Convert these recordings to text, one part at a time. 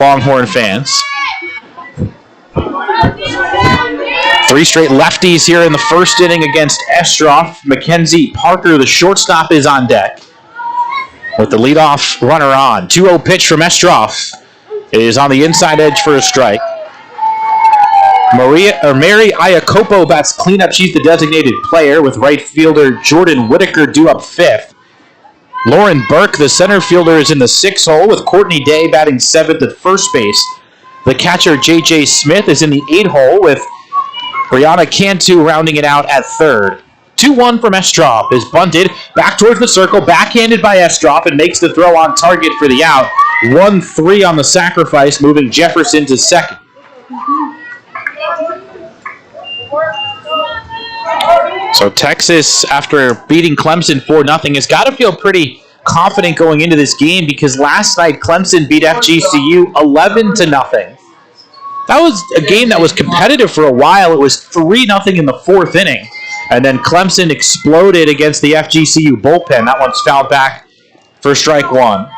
Longhorn fans. 3 straight lefties here in the first inning against Estroff. Mackenzie Parker, the shortstop, is on deck with the leadoff runner on. 2-0 pitch from Estroff. It is on the inside edge for a strike. Mary Iacopo bats cleanup. She's the designated player with right fielder Jordan Whitaker due up 5th. Lauren Burke, the center fielder, is in the 6th hole with Courtney Day batting 7th at first base. The catcher J.J. Smith is in the 8th hole with Brianna Cantu rounding it out at 3rd. 2-1 from Estroff is bunted back towards the circle, backhanded by Estroff, and makes the throw on target for the out. 1-3 on the sacrifice, moving Jefferson to 2nd. So Texas, after beating Clemson 4-0, has got to feel pretty confident going into this game because last night Clemson beat FGCU 11-0. That was a game that was competitive for a while. It was 3-0 in the 4th inning. And then Clemson exploded against the FGCU bullpen. That one's fouled back for strike 1.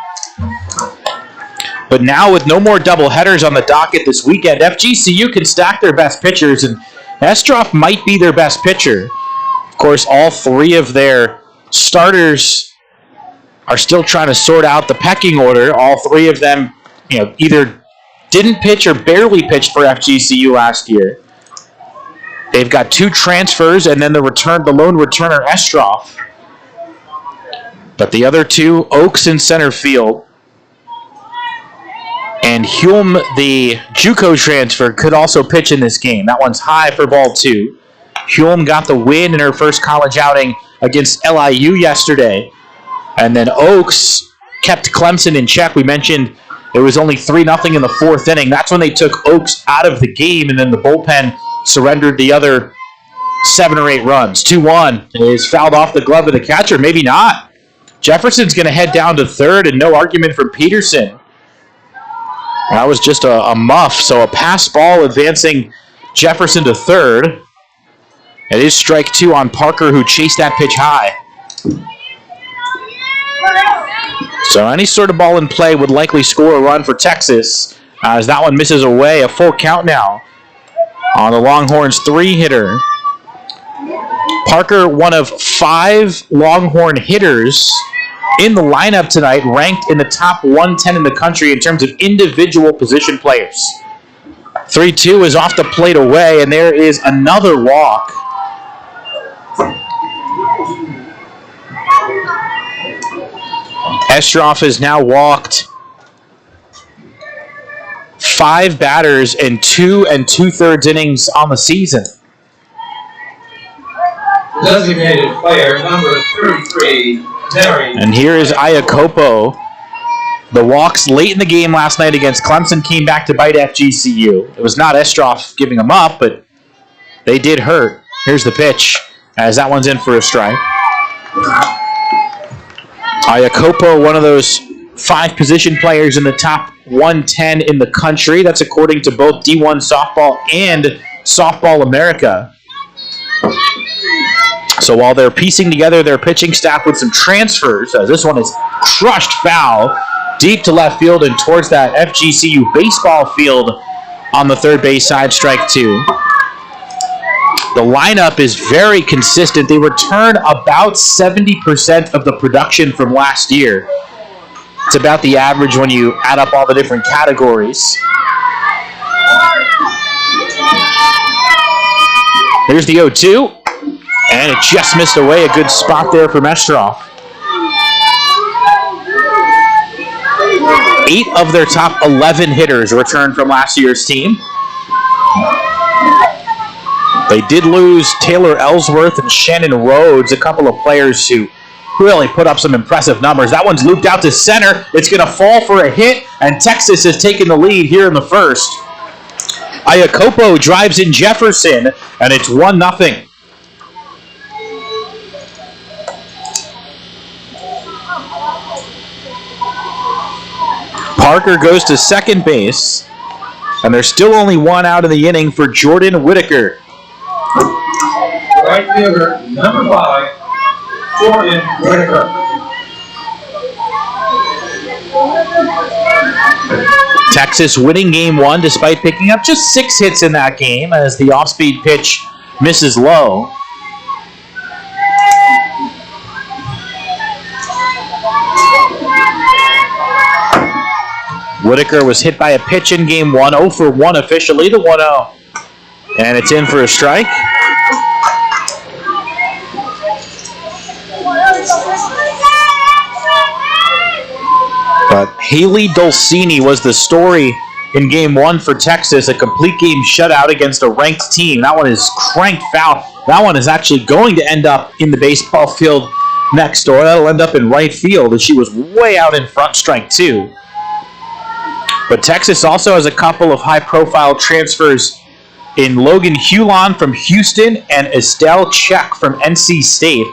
But now with no more doubleheaders on the docket this weekend, FGCU can stack their best pitchers, and Estroff might be their best pitcher. Of course, all 3 of their starters are still trying to sort out the pecking order. All 3 of them, either didn't pitch or barely pitched for FGCU last year. They've got 2 transfers and then the lone returner Estroff. But the other 2, Oaks in center field, and Hume, the JUCO transfer, could also pitch in this game. That one's high for ball 2. Hume got the win in her first college outing against LIU yesterday. And then Oaks kept Clemson in check. We mentioned it was only 3-0 in the 4th inning. That's when they took Oaks out of the game, and then the bullpen surrendered the other 7 or 8 runs. 2-1 is fouled off the glove of the catcher. Maybe not. Jefferson's going to head down to 3rd, and no argument from Peterson. That was just a muff, so a pass ball advancing Jefferson to 3rd. It is strike 2 on Parker, who chased that pitch high. So any sort of ball in play would likely score a run for Texas, as that one misses away. A full count now on the Longhorns' 3-hitter. Parker, one of 5 Longhorn hitters in the lineup tonight, ranked in the top 110 in the country in terms of individual position players. 3-2 is off the plate away, and there is another walk. Estroff has now walked 5 batters in 2 2/3 innings on the season. Designated player number 33, Terry. And here is Iacopo. The walks late in the game last night against Clemson came back to bite FGCU. It was not Estroff giving them up, but they did hurt. Here's the pitch, as that one's in for a strike. Iacopo, one of those 5 position players in the top 110 in the country. That's according to both D1 Softball and Softball America. So while they're piecing together their pitching staff with some transfers, as this one is crushed foul deep to left field and towards that FGCU baseball field on the 3rd base side, strike 2. The lineup is very consistent. They return about 70% of the production from last year. It's about the average when you add up all the different categories. There's the 0-2, and it just missed away. A good spot there from Estroff. 8 of their top 11 hitters returned from last year's team. They did lose Taylor Ellsworth and Shannon Rhodes, a couple of players who really put up some impressive numbers. That one's looped out to center. It's going to fall for a hit, and Texas has taken the lead here in the 1st. Iacopo drives in Jefferson, and it's 1-0. Parker goes to 2nd base, and there's still only 1 out in the inning for Jordan Whitaker. Right fielder, number 5, Jordan Whitaker. Texas winning game one despite picking up just 6 hits in that game as the off-speed pitch misses low. Whitaker was hit by a pitch in game one, 0 for 1 officially, the 1-0. And it's in for a strike. But Haley Dulcini was the story in game one for Texas, a complete game shutout against a ranked team. That one is cranked foul. That one is actually going to end up in the baseball field next door. That'll end up in right field as she was way out in front, strike 2. But Texas also has a couple of high-profile transfers in Logan Hulon from Houston and Estelle Check from NC State.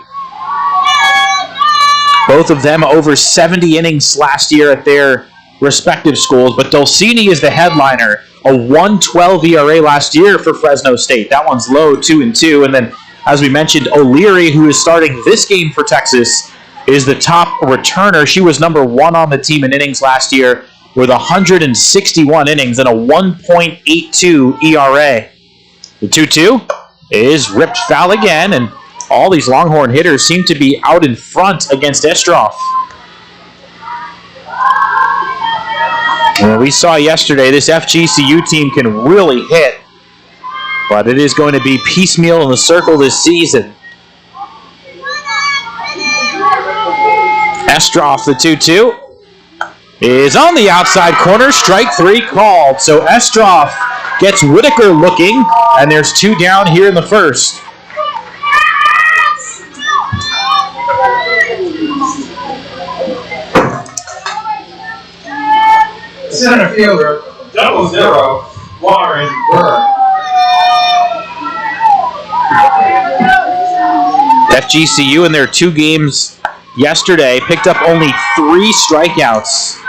Both of them over 70 innings last year at their respective schools, but Dulcini is the headliner. A 1.12 ERA last year for Fresno State. That one's low, 2-2. And then, as we mentioned, O'Leary, who is starting this game for Texas, is the top returner. She was number 1 on the team in innings last year with 161 innings and a 1.82 ERA. The 2-2 is ripped foul again, and all these Longhorn hitters seem to be out in front against Estroff. Well, we saw yesterday this FGCU team can really hit, but it is going to be piecemeal in the circle this season. Estroff, the 2-2, is on the outside corner. Strike 3 called. So Estroff gets Whitaker looking, and there's 2 down here in the first. Center fielder, 0-0, Warren Burke. FGCU in their 2 games yesterday picked up only 3 strikeouts.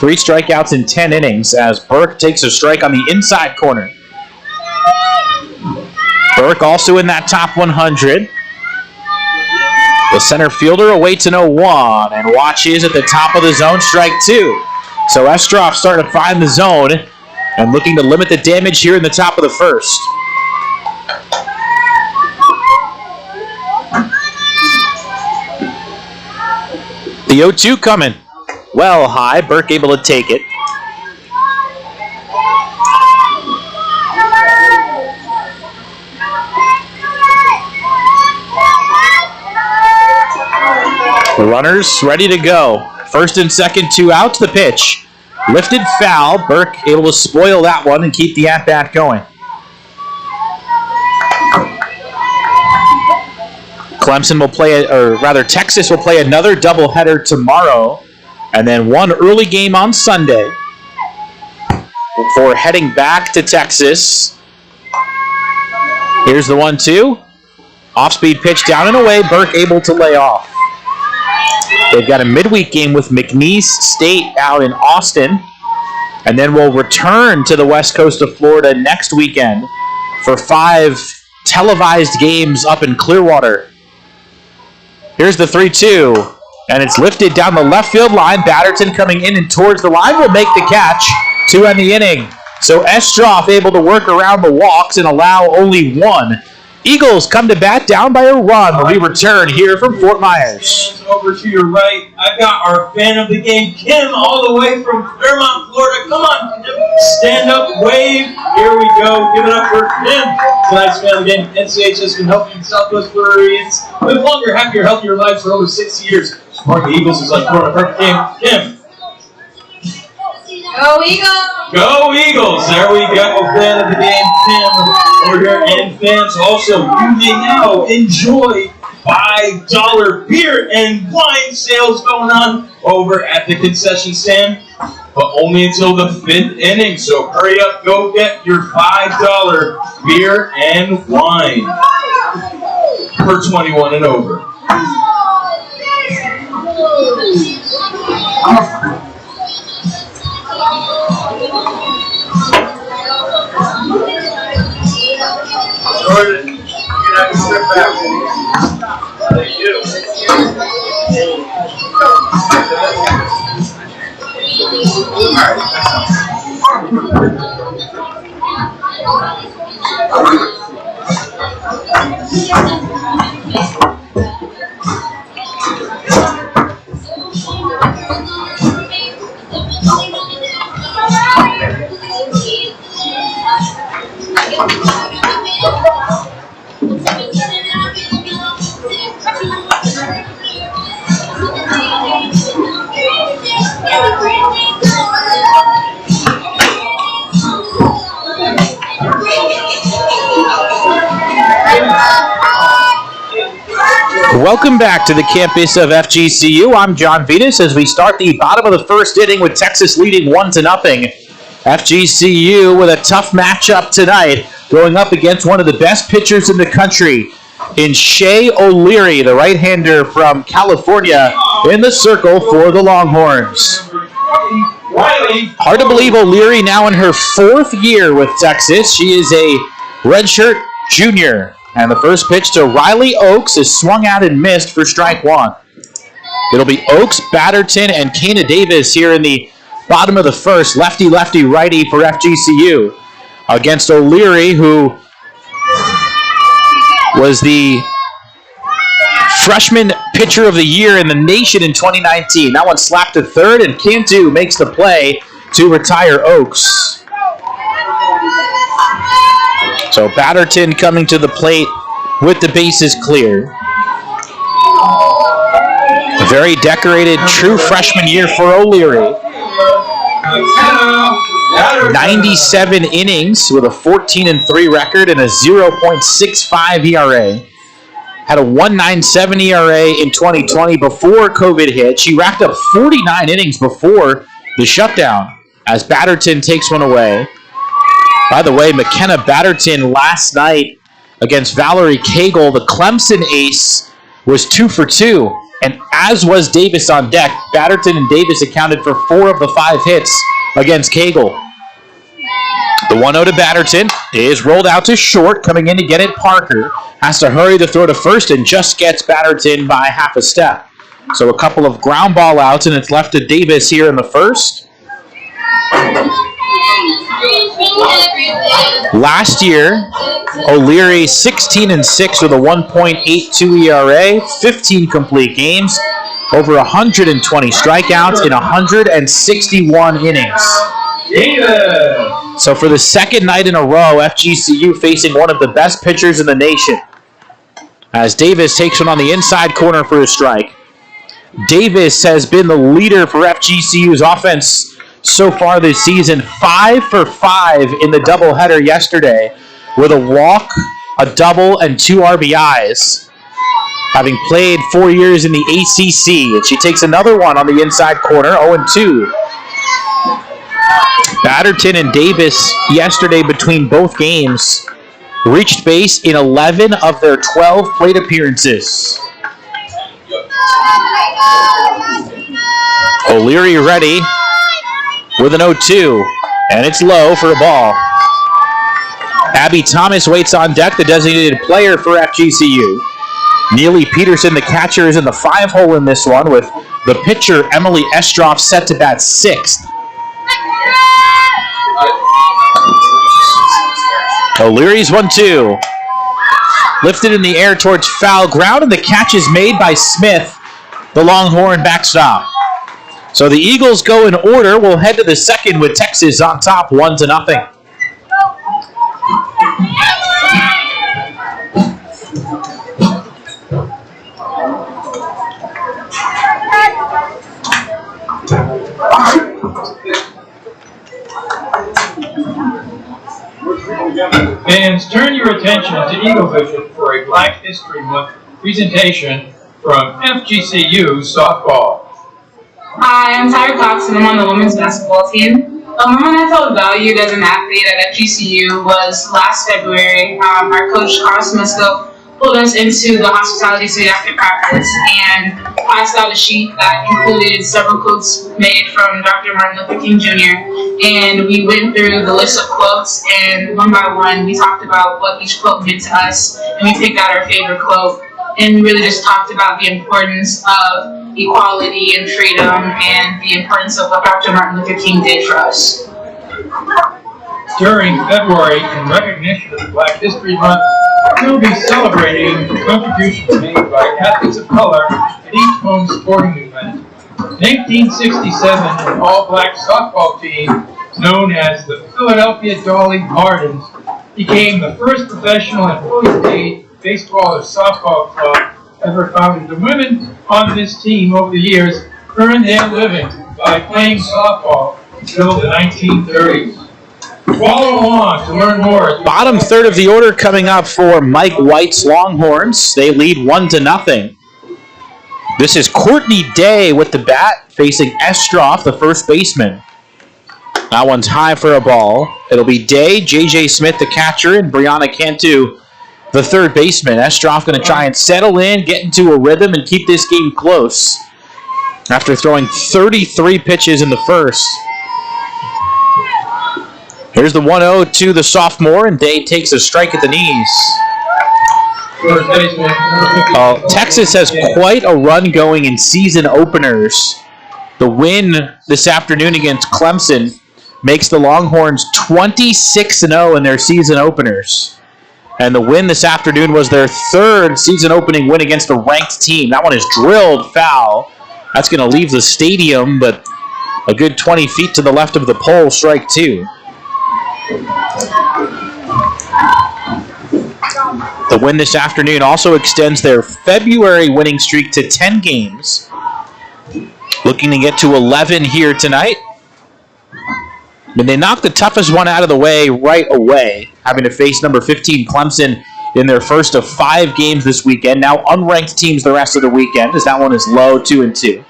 3 strikeouts in 10 innings as Burke takes a strike on the inside corner. Burke also in that top 100. The center fielder awaits an 0-1 and watches at the top of the zone, strike 2. So Estroff starting to find the zone and looking to limit the damage here in the top of the first. The 0-2 coming. Well high, Burke able to take it. The runners ready to go. First and second, 2 outs, the pitch. Lifted foul, Burke able to spoil that one and keep the at-bat going. Texas will play another doubleheader tomorrow, and then one early game on Sunday before heading back to Texas. Here's the 1-2. Off-speed pitch down and away, Burke able to lay off. They've got a midweek game with McNeese State out in Austin, and then we'll return to the west coast of Florida next weekend for 5 televised games up in Clearwater. Here's the 3-2, and it's lifted down the left field line. Batterton coming in and towards the line will make the catch to end the inning. So Estroff able to work around the walks and allow only 1. Eagles come to bat down by a run when we return here from Fort Myers. Over to your right, I've got our fan of the game, Kim, all the way from Clermont, Florida. Come on, Kim. Stand up, wave. Here we go. Give it up for Kim. Tonight's fan of the game, NCH has been helping Southwest Floridians live longer, happier, healthier lives for over 60 years. Supporting the Eagles is like throwing a perfect game. Kim. Go Eagles! Go Eagles! There we go, fan of the game, Tim, over here, and fans also, you may now enjoy $5 beer and wine sales going on over at the concession stand, but only until the 5th inning, so hurry up, go get your $5 beer and wine for 21 and over. Jordan, you can have to step back. Thank you. All right. Welcome back to the campus of FGCU. I'm John Vitas as we start the bottom of the first inning with Texas leading 1-0. FGCU with a tough matchup tonight, going up against one of the best pitchers in the country in Shea O'Leary, the right-hander from California, in the circle for the Longhorns. Hard to believe O'Leary now in her 4th year with Texas. She is a redshirt junior. And the first pitch to Riley Oakes is swung out and missed for strike 1. It'll be Oakes, Batterton, and Kana Davis here in the bottom of the first. Lefty, lefty, righty for FGCU against O'Leary, who was the freshman pitcher of the year in the nation in 2019. That one slapped to third, and Cantu makes the play to retire Oakes. So Batterton coming to the plate with the bases clear. A very decorated true freshman year for O'Leary. 97 innings with a 14-3 record and a 0.65 ERA. Had a 1.97 ERA in 2020 before COVID hit. She racked up 49 innings before the shutdown as Batterton takes one away. By the way, McKenna Batterton last night against Valerie Cagle, the Clemson ace, was 2 for 2. And as was Davis on deck, Batterton and Davis accounted for 4 of the 5 hits against Cagle. The 1-0 to Batterton is rolled out to short. Coming in to get it, Parker has to hurry to throw to first and just gets Batterton by half a step. So a couple of ground ball outs, and it's left to Davis here in the first. Last year, O'Leary 16-6 with a 1.82 ERA, 15 complete games, over 120 strikeouts in 161 innings. So for the second night in a row, FGCU facing one of the best pitchers in the nation, as Davis takes one on the inside corner for a strike. Davis has been the leader for FGCU's offense so far this season, 5 for 5 in the doubleheader yesterday with a walk, a double, and 2 RBIs. Having played 4 years in the ACC, and she takes another one on the inside corner, 0-2. Batterton and Davis yesterday between both games reached base in 11 of their 12 plate appearances. O'Leary ready with an 0-2, and it's low for a ball. Abby Thomas waits on deck, the designated player for FGCU. Neely Peterson, the catcher, is in the 5-hole in this one, with the pitcher, Emily Estroff, set to bat 6th. O'Leary's 1-2. Lifted in the air towards foul ground, and the catch is made by Smith, the Longhorn backstop. So the Eagles go in order. We'll head to the second with Texas on top, 1-0. Fans, turn your attention to Eagle Vision for a Black History Month presentation from FGCU softball. Hi, I'm Tyra Cox and I'm on the women's basketball team. The moment I felt valued as an athlete at FGCU was last February. Our coach, Carl Smisco, pulled us into the hospitality suite after practice and passed out a sheet that included several quotes made from Dr. Martin Luther King Jr. And we went through the list of quotes, and one by one we talked about what each quote meant to us, and we picked out our favorite quote. And we really just talked about the importance of equality and freedom and the importance of what Dr. Martin Luther King did for us. During February, in recognition of Black History Month, we'll be celebrating the contributions made by athletes of color at each home sporting event. In 1867, an all-black softball team known as the Philadelphia Dolly Gardens became the first professional and fully paid baseball or softball club ever founded. The women on this team over the years earned their living by playing softball until the 1930s. Follow along to learn more. Bottom third of the order coming up for Mike White's Longhorns. They lead 1-0. This is Courtney Day with the bat facing Estroff, the first baseman. That one's high for a ball. It'll be Day, J.J. Smith, the catcher, and Brianna Cantu, the third baseman. Estroff going to try and settle in, get into a rhythm, and keep this game close after throwing 33 pitches in the first. Here's the 1-0 to the sophomore, and Day takes a strike at the knees. Texas has quite a run going in season openers. The win this afternoon against Clemson makes the Longhorns 26-0 in their season openers. And the win this afternoon was their third season opening win against a ranked team. That one is drilled foul. That's going to leave the stadium, but a good 20 feet to the left of the pole, strike two. The win this afternoon also extends their February winning streak to 10 games. Looking to get to 11 here tonight. And they knocked the toughest one out of the way right away, having to face number 15 Clemson in their first of 5 games this weekend. Now unranked teams the rest of the weekend, as that one is low 2-2.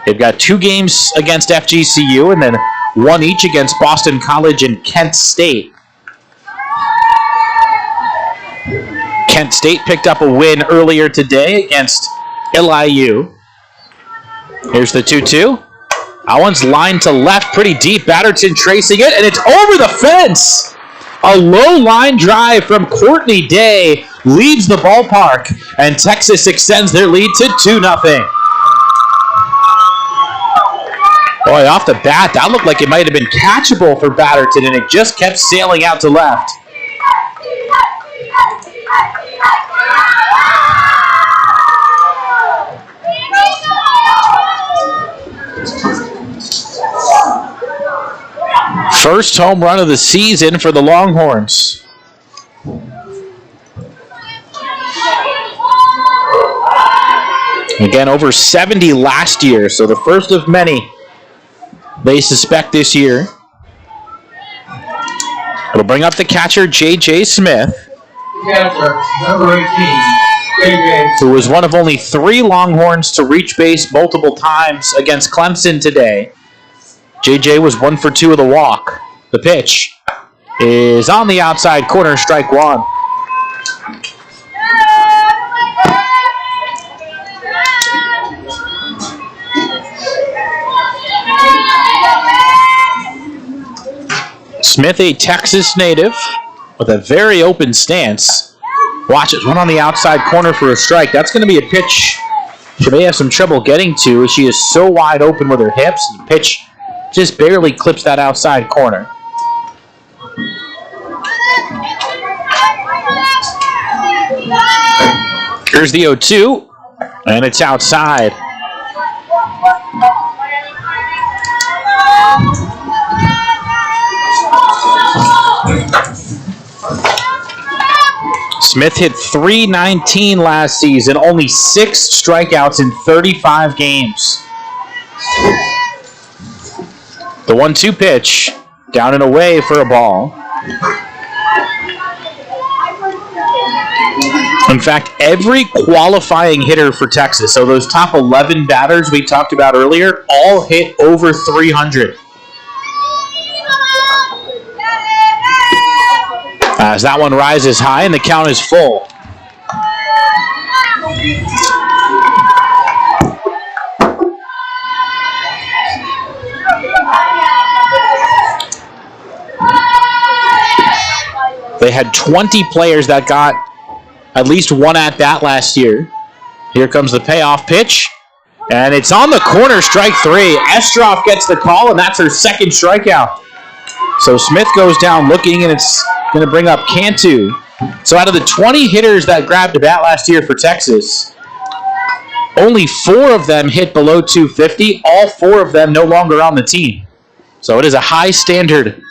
They've got 2 games against FGCU and then 1 each against Boston College and Kent State. Kent State picked up a win earlier today against LIU. Here's the 2-2. That one's lined to left pretty deep. Batterton tracing it, and it's over the fence. A low line drive from Courtney Day leaves the ballpark, and Texas extends their lead to 2-0. Boy, off the bat, that looked like it might have been catchable for Batterton, and it just kept sailing out to left. First home run of the season for the Longhorns. Again, over 70 last year, so the first of many they suspect this year. It'll bring up the catcher, J.J. Smith, Number 18, J.J. who was one of only 3 Longhorns to reach base multiple times against Clemson today. J.J. was 1 for 2 of the walk. The pitch is on the outside corner, strike one. Smith, a Texas native, with a very open stance. Watch it, one on the outside corner for a strike. That's going to be a pitch she may have some trouble getting to, as she is so wide open with her hips. The pitch just barely clips that outside corner. Here's the 0-2, and it's outside. Smith hit .319 last season, only 6 strikeouts in 35 games. The 1-2 pitch, down and away for a ball. In fact, every qualifying hitter for Texas, so those top 11 batters we talked about earlier, all hit over 300. As that one rises high and the count is full. They had 20 players that got at least one at bat last year. Here comes the payoff pitch, and it's on the corner, strike 3. Estroff gets the call, and that's her second strikeout. So Smith goes down looking, and it's going to bring up Cantu. So out of the 20 hitters that grabbed a bat last year for Texas, only 4 of them hit below 250. All 4 of them no longer on the team. So it is a high standard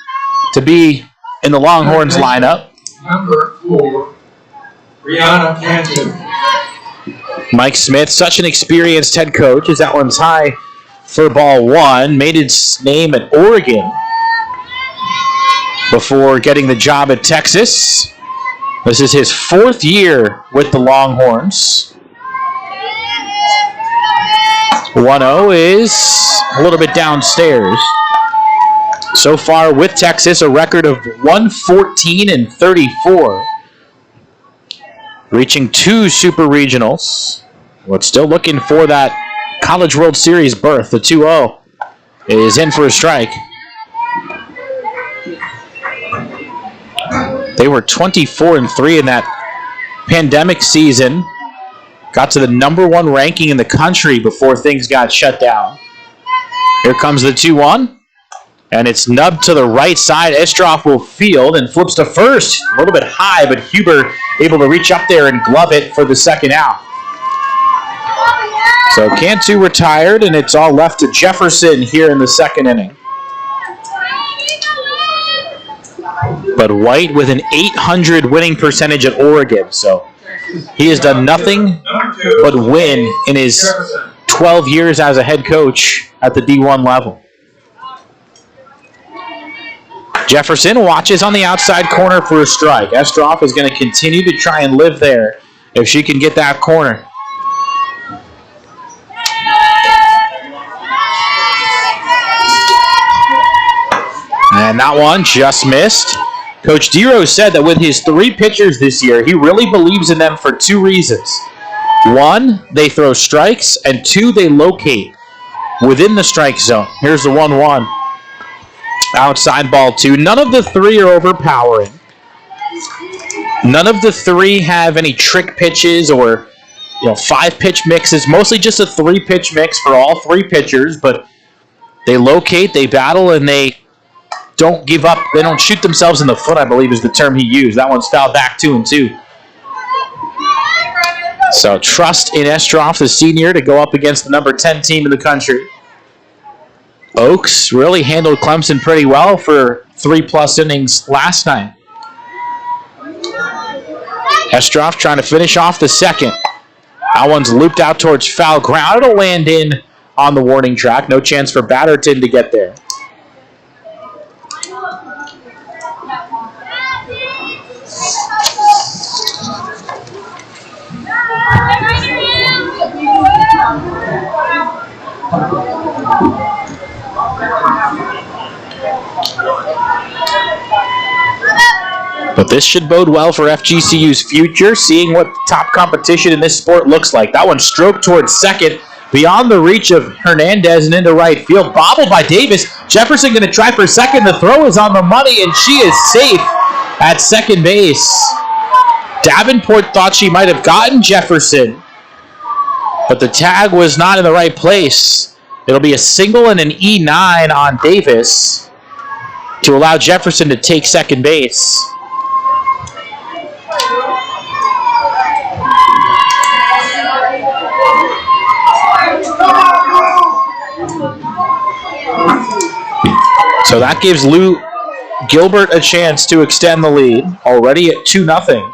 to be in the Longhorns lineup. Number 4, Brianna Cantu. Mike Smith, such an experienced head coach, as that one's high for ball 1. Made his name at Oregon before getting the job at Texas. This is his 4th year with the Longhorns. 1-0 is a little bit downstairs. So far with Texas, a record of 114-34. Reaching 2 super regionals. But still looking for that College World Series berth. The 2-0 is in for a strike. They were 24-3 in that pandemic season. Got to the number 1 ranking in the country before things got shut down. Here comes the 2-1. And it's nubbed to the right side. Estroff will field and flips to first. A little bit high, but Huber able to reach up there and glove it for the second out. So Cantu retired, and it's all left to Jefferson here in the second inning. But White with an 800 winning percentage at Oregon. So he has done nothing but win in his 12 years as a head coach at the D1 level. Jefferson watches on the outside corner for a strike. Estroff is going to continue to try and live there if she can get that corner. And that one just missed. Coach Dero said that with his 3 pitchers this year, he really believes in them for 2 reasons. 1, they throw strikes, and 2, they locate within the strike zone. Here's the 1-1. Outside ball 2. None of the 3 are overpowering. None of the 3 have any trick pitches or 5-pitch mixes. Mostly just a 3-pitch mix for all 3 pitchers, but they locate, they battle, and they don't give up. They don't shoot themselves in the foot, I believe is the term he used. That one's fouled back 2-2. So trust in Estroff, the senior, to go up against the number 10 team in the country. Oaks really handled Clemson pretty well for 3+ innings last night. Estroff trying to finish off the second. That one's looped out towards foul ground. It'll land in on the warning track. No chance for Batterton to get there. But this should bode well for FGCU's future, seeing what top competition in this sport looks like. That one stroked towards second, beyond the reach of Hernandez and into right field. Bobbled by Davis. Jefferson going to try for second. The throw is on the money, and she is safe at second base. Davenport thought she might have gotten Jefferson, but the tag was not in the right place. It'll be a single and an E9 on Davis to allow Jefferson to take second base. So that gives Lou Gilbert a chance to extend the lead, already at 2-0.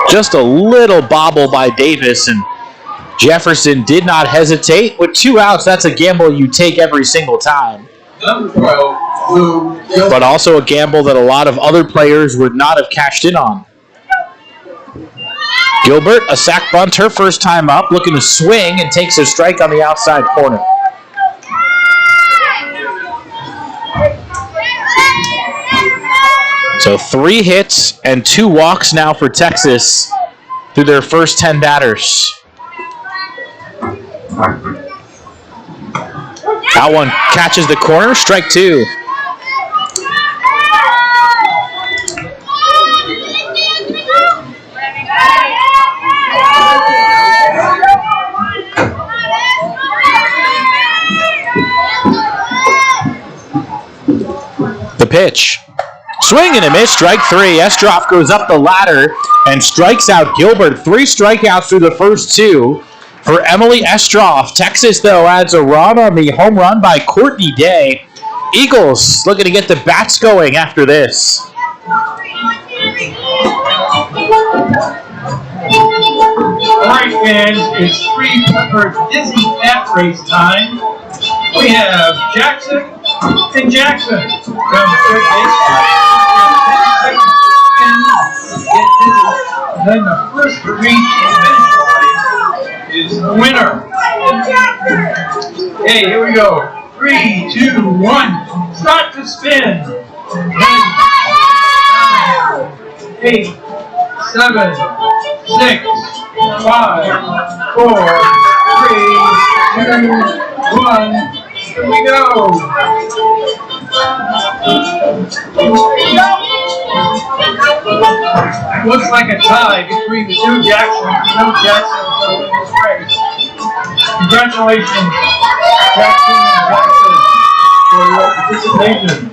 Just a little bobble by Davis, and Jefferson did not hesitate. With 2 outs, that's a gamble you take every single time. Number 12, Lou Gilbert. But also a gamble that a lot of other players would not have cashed in on. Gilbert, a sac bunt, her first time up, looking to swing and takes a strike on the outside corner. So 3 hits and 2 walks now for Texas through their first 10 batters. That one catches the corner, strike 2. pitch. Swing and a miss, strike three. Estroff goes up the ladder and strikes out Gilbert. 3 strikeouts through the first 2 for Emily Estroff. Texas, though, adds a run on the home run by Courtney Day. Eagles looking to get the bats going after this. All right, fans, it's 3-pepper Dizzy Cat Race time. We have Jackson and Jackson from the third baseline. And then the first to reach the finish line is the winner. Okay, here we go. 3, 2, 1. Start to spin. 8, 7, 6, 5, 4, 3, 2, 1. Here we go. Looks like a tie between the two Jacksons. No Jackson will win this race. Congratulations, Jackson and Jackson, for your participation.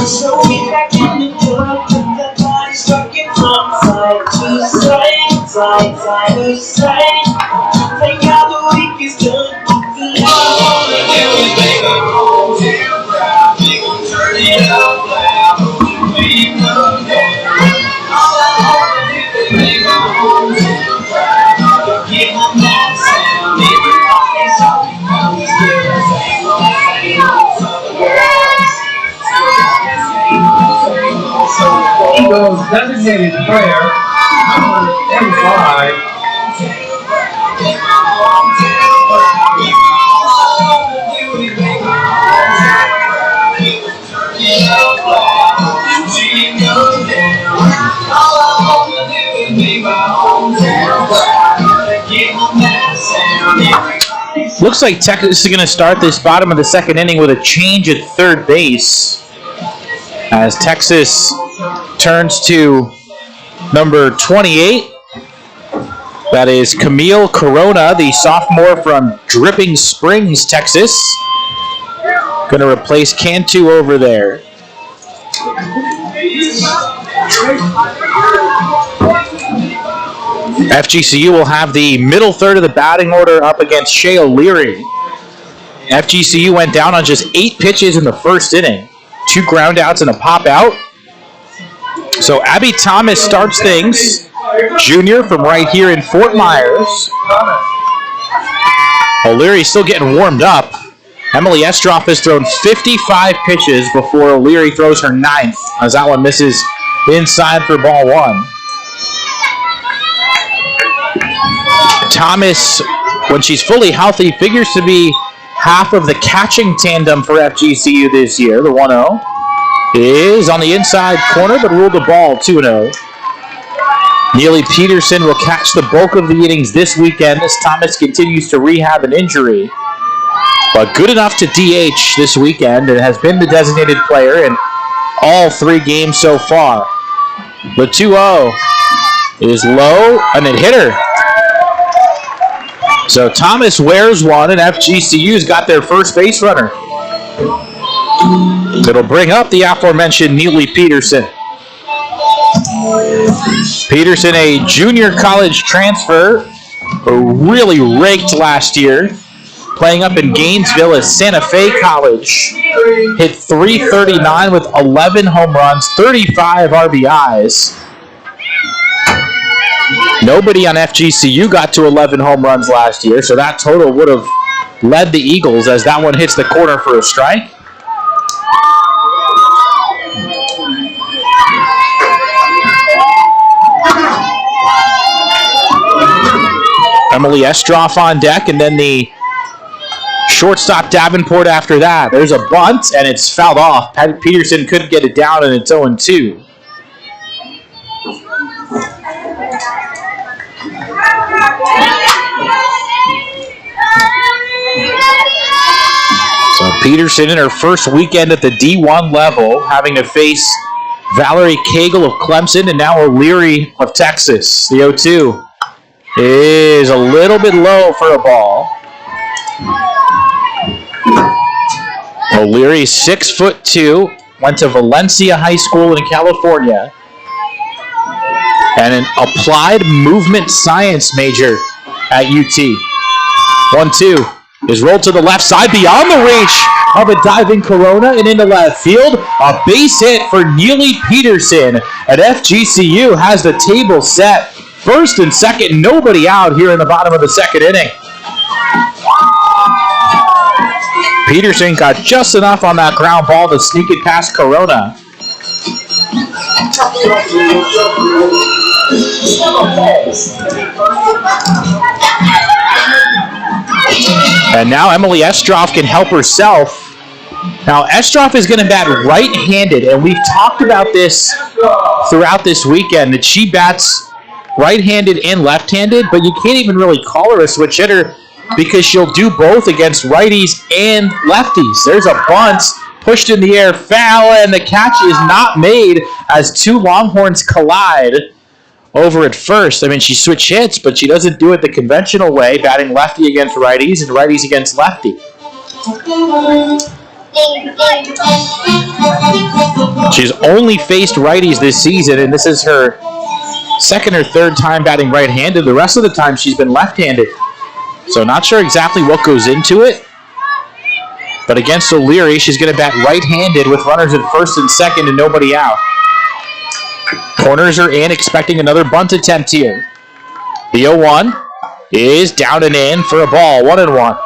So we back in the club, with the bodies rocking from side to side, side to side. Thank God the week is done. All I wanna do is make a whole damn crowd, make them turn it up loud, leave them there. All I wanna do is make a whole damn crowd, give them that sound. Everybody's talking about these girls, ain't nobody else on the world. Eagles designated player, number 45. Looks like Texas is going to start this bottom of the second inning with a change at third base, as Texas turns to number 28. That is Camille Corona, the sophomore from Dripping Springs, Texas. Going to replace Cantu over there. FGCU will have the middle third of the batting order up against Shea O'Leary. FGCU went down on just 8 pitches in the first inning. 2 ground outs and a pop out. So Abby Thomas starts things. Junior from right here in Fort Myers. O'Leary still getting warmed up. Emily Estroff has thrown 55 pitches before O'Leary throws her 9th, as that one misses inside for ball 1. Thomas, when she's fully healthy, figures to be half of the catching tandem for FGCU this year. The 1-0 is on the inside corner, but ruled the ball 2-0. Neely Peterson will catch the bulk of the innings this weekend as Thomas continues to rehab an injury. But good enough to DH this weekend and has been the designated player in all 3 games so far. The 2-0 is low, and it hit her. So Thomas wears one, and FGCU's got their first base runner. It'll bring up the aforementioned Neely Peterson. Peterson, a junior college transfer, really raked last year, playing up in Gainesville at Santa Fe College. Hit .339 with 11 home runs, 35 RBIs. Nobody on FGCU got to 11 home runs last year, so that total would have led the Eagles as that one hits the corner for a strike. Emily Estroff on deck, and then the shortstop Davenport after that. There's a bunt, and it's fouled off. Peterson couldn't get it down, and it's 0-2. So Peterson in her first weekend at the D1 level, having to face Valerie Cagle of Clemson, and now O'Leary of Texas. The 0-2 is a little bit low for a ball. O'Leary, 6'2", went to Valencia High School in California, and an applied movement science major at UT. 1-2 is rolled to the left side beyond the reach of a diving Corona and into left field. A base hit for Neely Peterson, and FGCU has the table set. First and second, nobody out here in the bottom of the second inning. Peterson got just enough on that ground ball to sneak it past Corona. And now Emily Estroff can help herself. Now Estroff is going to bat right-handed, and we've talked about this throughout this weekend, that she bats right-handed and left-handed, but you can't even really call her a switch hitter because she'll do both against righties and lefties. There's a bunt pushed in the air, foul, and the catch is not made as two Longhorns collide over at first. I mean, she switch hits, but she doesn't do it the conventional way, batting lefty against righties and righties against lefty. She's only faced righties this season, and this is her second or third time batting right-handed. The rest of the time she's been left-handed. So not sure exactly what goes into it. But against O'Leary, she's going to bat right-handed with runners at first and second and nobody out. Corners are in, expecting another bunt attempt here. The 0-1 is down and in for a ball, 1-1.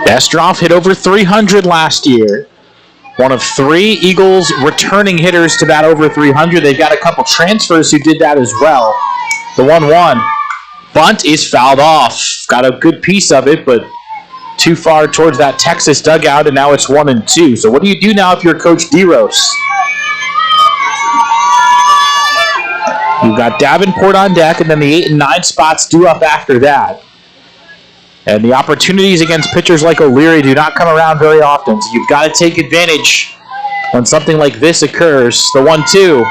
Estroff hit over 300 last year. One of three Eagles returning hitters to bat over 300. They've got a couple transfers who did that as well. The 1-1 bunt is fouled off. Got a good piece of it, but too far towards that Texas dugout, and now it's 1-2. So what do you do now if you're Coach DeRose? You've got Davenport on deck, and then the 8 and 9 spots due up after that. And the opportunities against pitchers like O'Leary do not come around very often, so you've got to take advantage when something like this occurs. The 1-2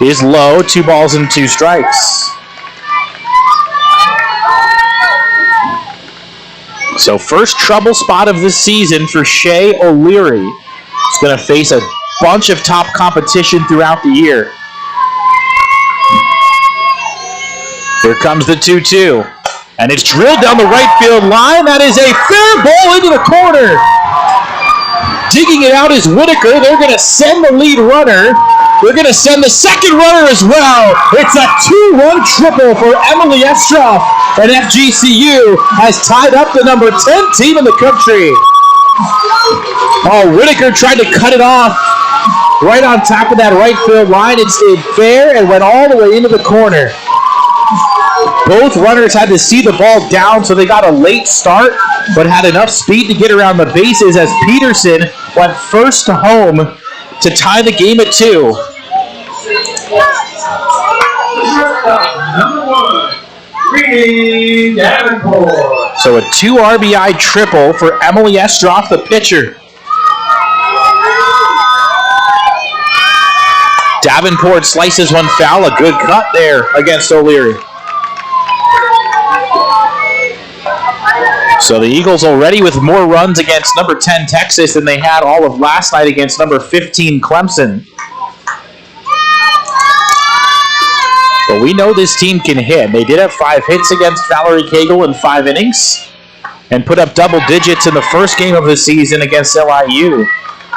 is low, 2 balls and 2 strikes. So first trouble spot of this season for Shea O'Leary. He's going to face a bunch of top competition throughout the year. Here comes the 2-2. And it's drilled down the right field line. That is a fair ball into the corner. Digging it out is Whitaker. They're going to send the lead runner. They're going to send the second runner as well. It's a 2-1 triple for Emily Estroff. And FGCU has tied up the number 10 team in the country. Oh, Whitaker tried to cut it off right on top of that right field line. It stayed fair and went all the way into the corner. Both runners had to see the ball down, so they got a late start, but had enough speed to get around the bases as Peterson went first to home to tie the game at 2. Number 1, Reed Davenport. So a 2 RBI triple for Emily Estroff, the pitcher. Davenport slices one foul, a good cut there against O'Leary. So the Eagles already with more runs against number 10 Texas than they had all of last night against number 15 Clemson. But we know this team can hit. They did have 5 hits against Valerie Cagle in 5 innings and put up double digits in the first game of the season against LIU.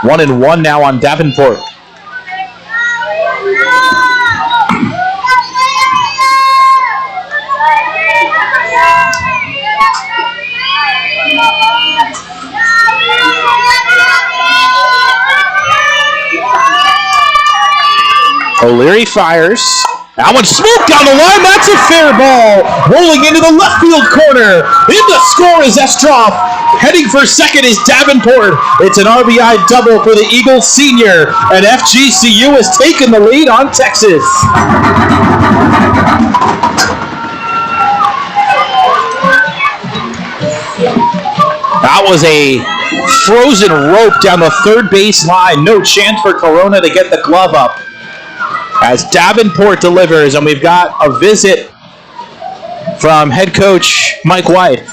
1-1 now on Davenport. O'Leary fires. That one smoked down the line. That's a fair ball. Rolling into the left field corner. In the score is Estroff. Heading for second is Davenport. It's an RBI double for the Eagles senior. And FGCU has taken the lead on Texas. That was a frozen rope down the third base line. No chance for Corona to get the glove up. As Davenport delivers, and we've got a visit from head coach Mike White.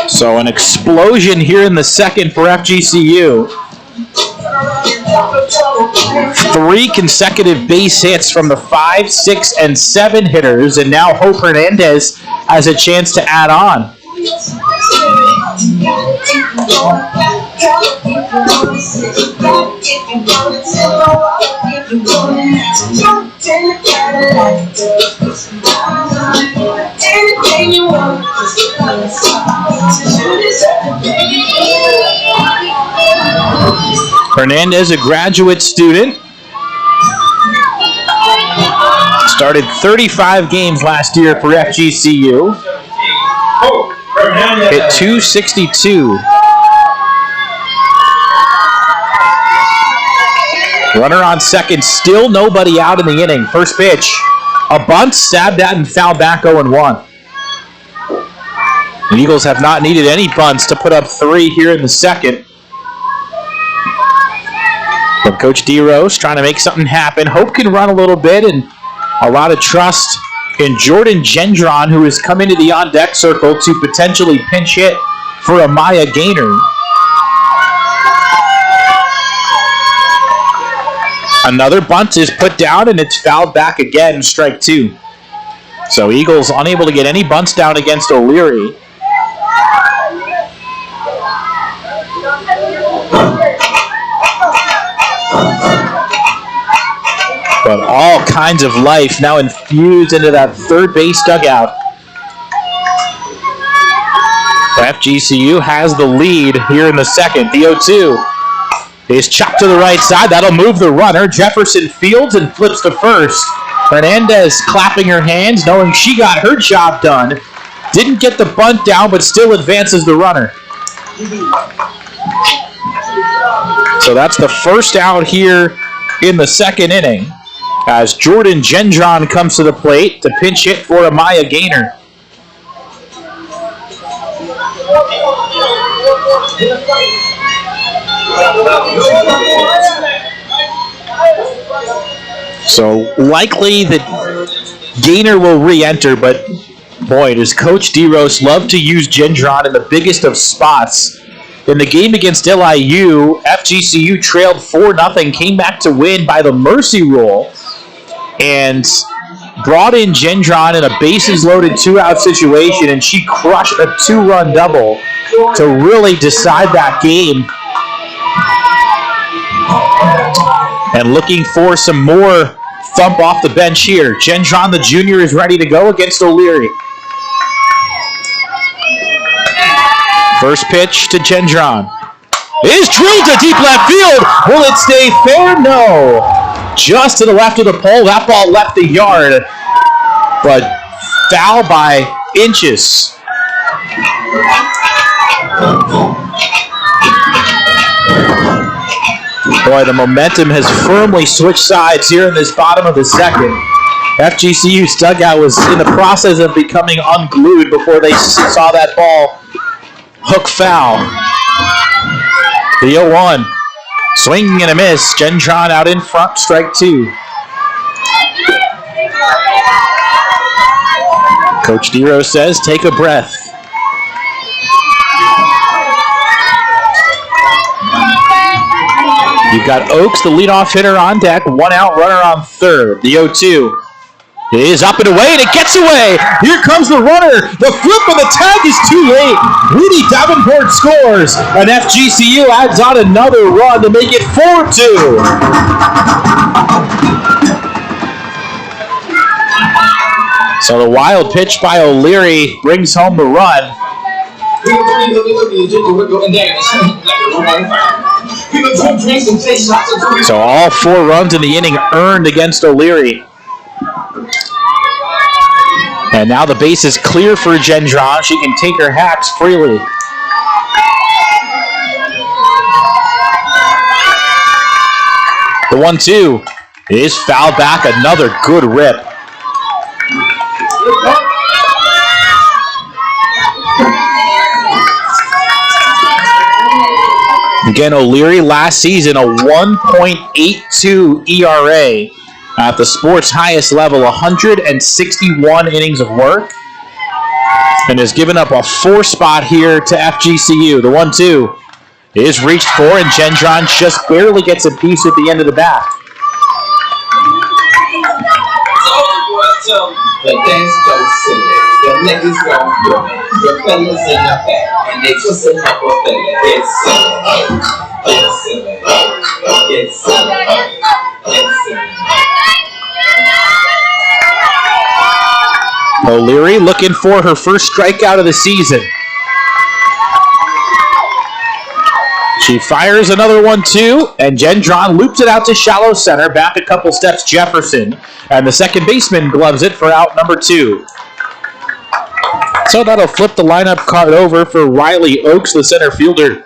So an explosion here in the second for FGCU. 3 consecutive base hits from the 5, 6, and 7 hitters, and now Hope Hernandez has a chance to add on. Hernandez, a graduate student, started 35 games last year for FGCU. Hit .262. Runner on second, still nobody out in the inning. First pitch, a bunt, stabbed at and fouled back 0-1. The Eagles have not needed any bunts to put up 3 here in the second. But Coach DeRose trying to make something happen. Hope can run a little bit, and a lot of trust in Jordan Gendron, who has come into the on-deck circle to potentially pinch hit for Amaya Gaynor. Another bunt is put down, and it's fouled back again, strike 2. So Eagles unable to get any bunts down against O'Leary. But all kinds of life now infused into that third base dugout. FGCU has the lead here in the second. The 0-2 is chopped to the right side. That'll move the runner. Jefferson fields and flips to first. Hernandez clapping her hands, knowing she got her job done. Didn't get the bunt down, but still advances the runner. So that's the first out here in the second inning, as Jordan Gendron comes to the plate to pinch hit for Amaya Gaynor. So likely that Gaynor will re-enter, but boy, does Coach DeRose love to use Gendron in the biggest of spots. In the game against LIU, FGCU trailed 4-0, came back to win by the mercy rule, and brought in Gendron in a bases-loaded 2-out situation, and she crushed a 2-run double to really decide that game. And looking for some more thump off the bench here. Gendron, the junior, is ready to go against O'Leary. First pitch to Gendron is drilled to deep left field. Will it stay fair? No. Just to the left of the pole. That ball left the yard, but foul by inches. Boy, the momentum has firmly switched sides here in this bottom of the second. FGCU's dugout was in the process of becoming unglued before they saw that ball hook foul. The 0-1. Swing and a miss. Gendron out in front, strike 2. Coach DeRose says, take a breath. You've got Oakes, the leadoff hitter, on deck. 1 out, runner on third. The 0-2 is up and away, and it gets away. Here comes the runner. The flip of the tag is too late. Rudy Davenport scores, and FGCU adds on another run to make it 4-2. So the wild pitch by O'Leary brings home the run. So all 4 runs in the inning earned against O'Leary. And now the base is clear for Gendron. She can take her hacks freely. The 1-2 is fouled back. Another good rip. Again, O'Leary last season a 1.82 ERA at the sport's highest level, 161 innings of work, and has given up a 4 spot here to FGCU. The 1-2 is reached for, and Gendron just barely gets a piece at the end of the bat. The dance goes silly, the niggas go silly, the fellas in the back, and they twisting up a fella. Get silly, get silly, get silly, get silly. O'Leary looking for her first strikeout of the season. She fires another 1-2, and Gendron loops it out to shallow center, back a couple steps Jefferson, and the second baseman gloves it for out number 2. So that'll flip the lineup card over for Riley Oakes, the center fielder.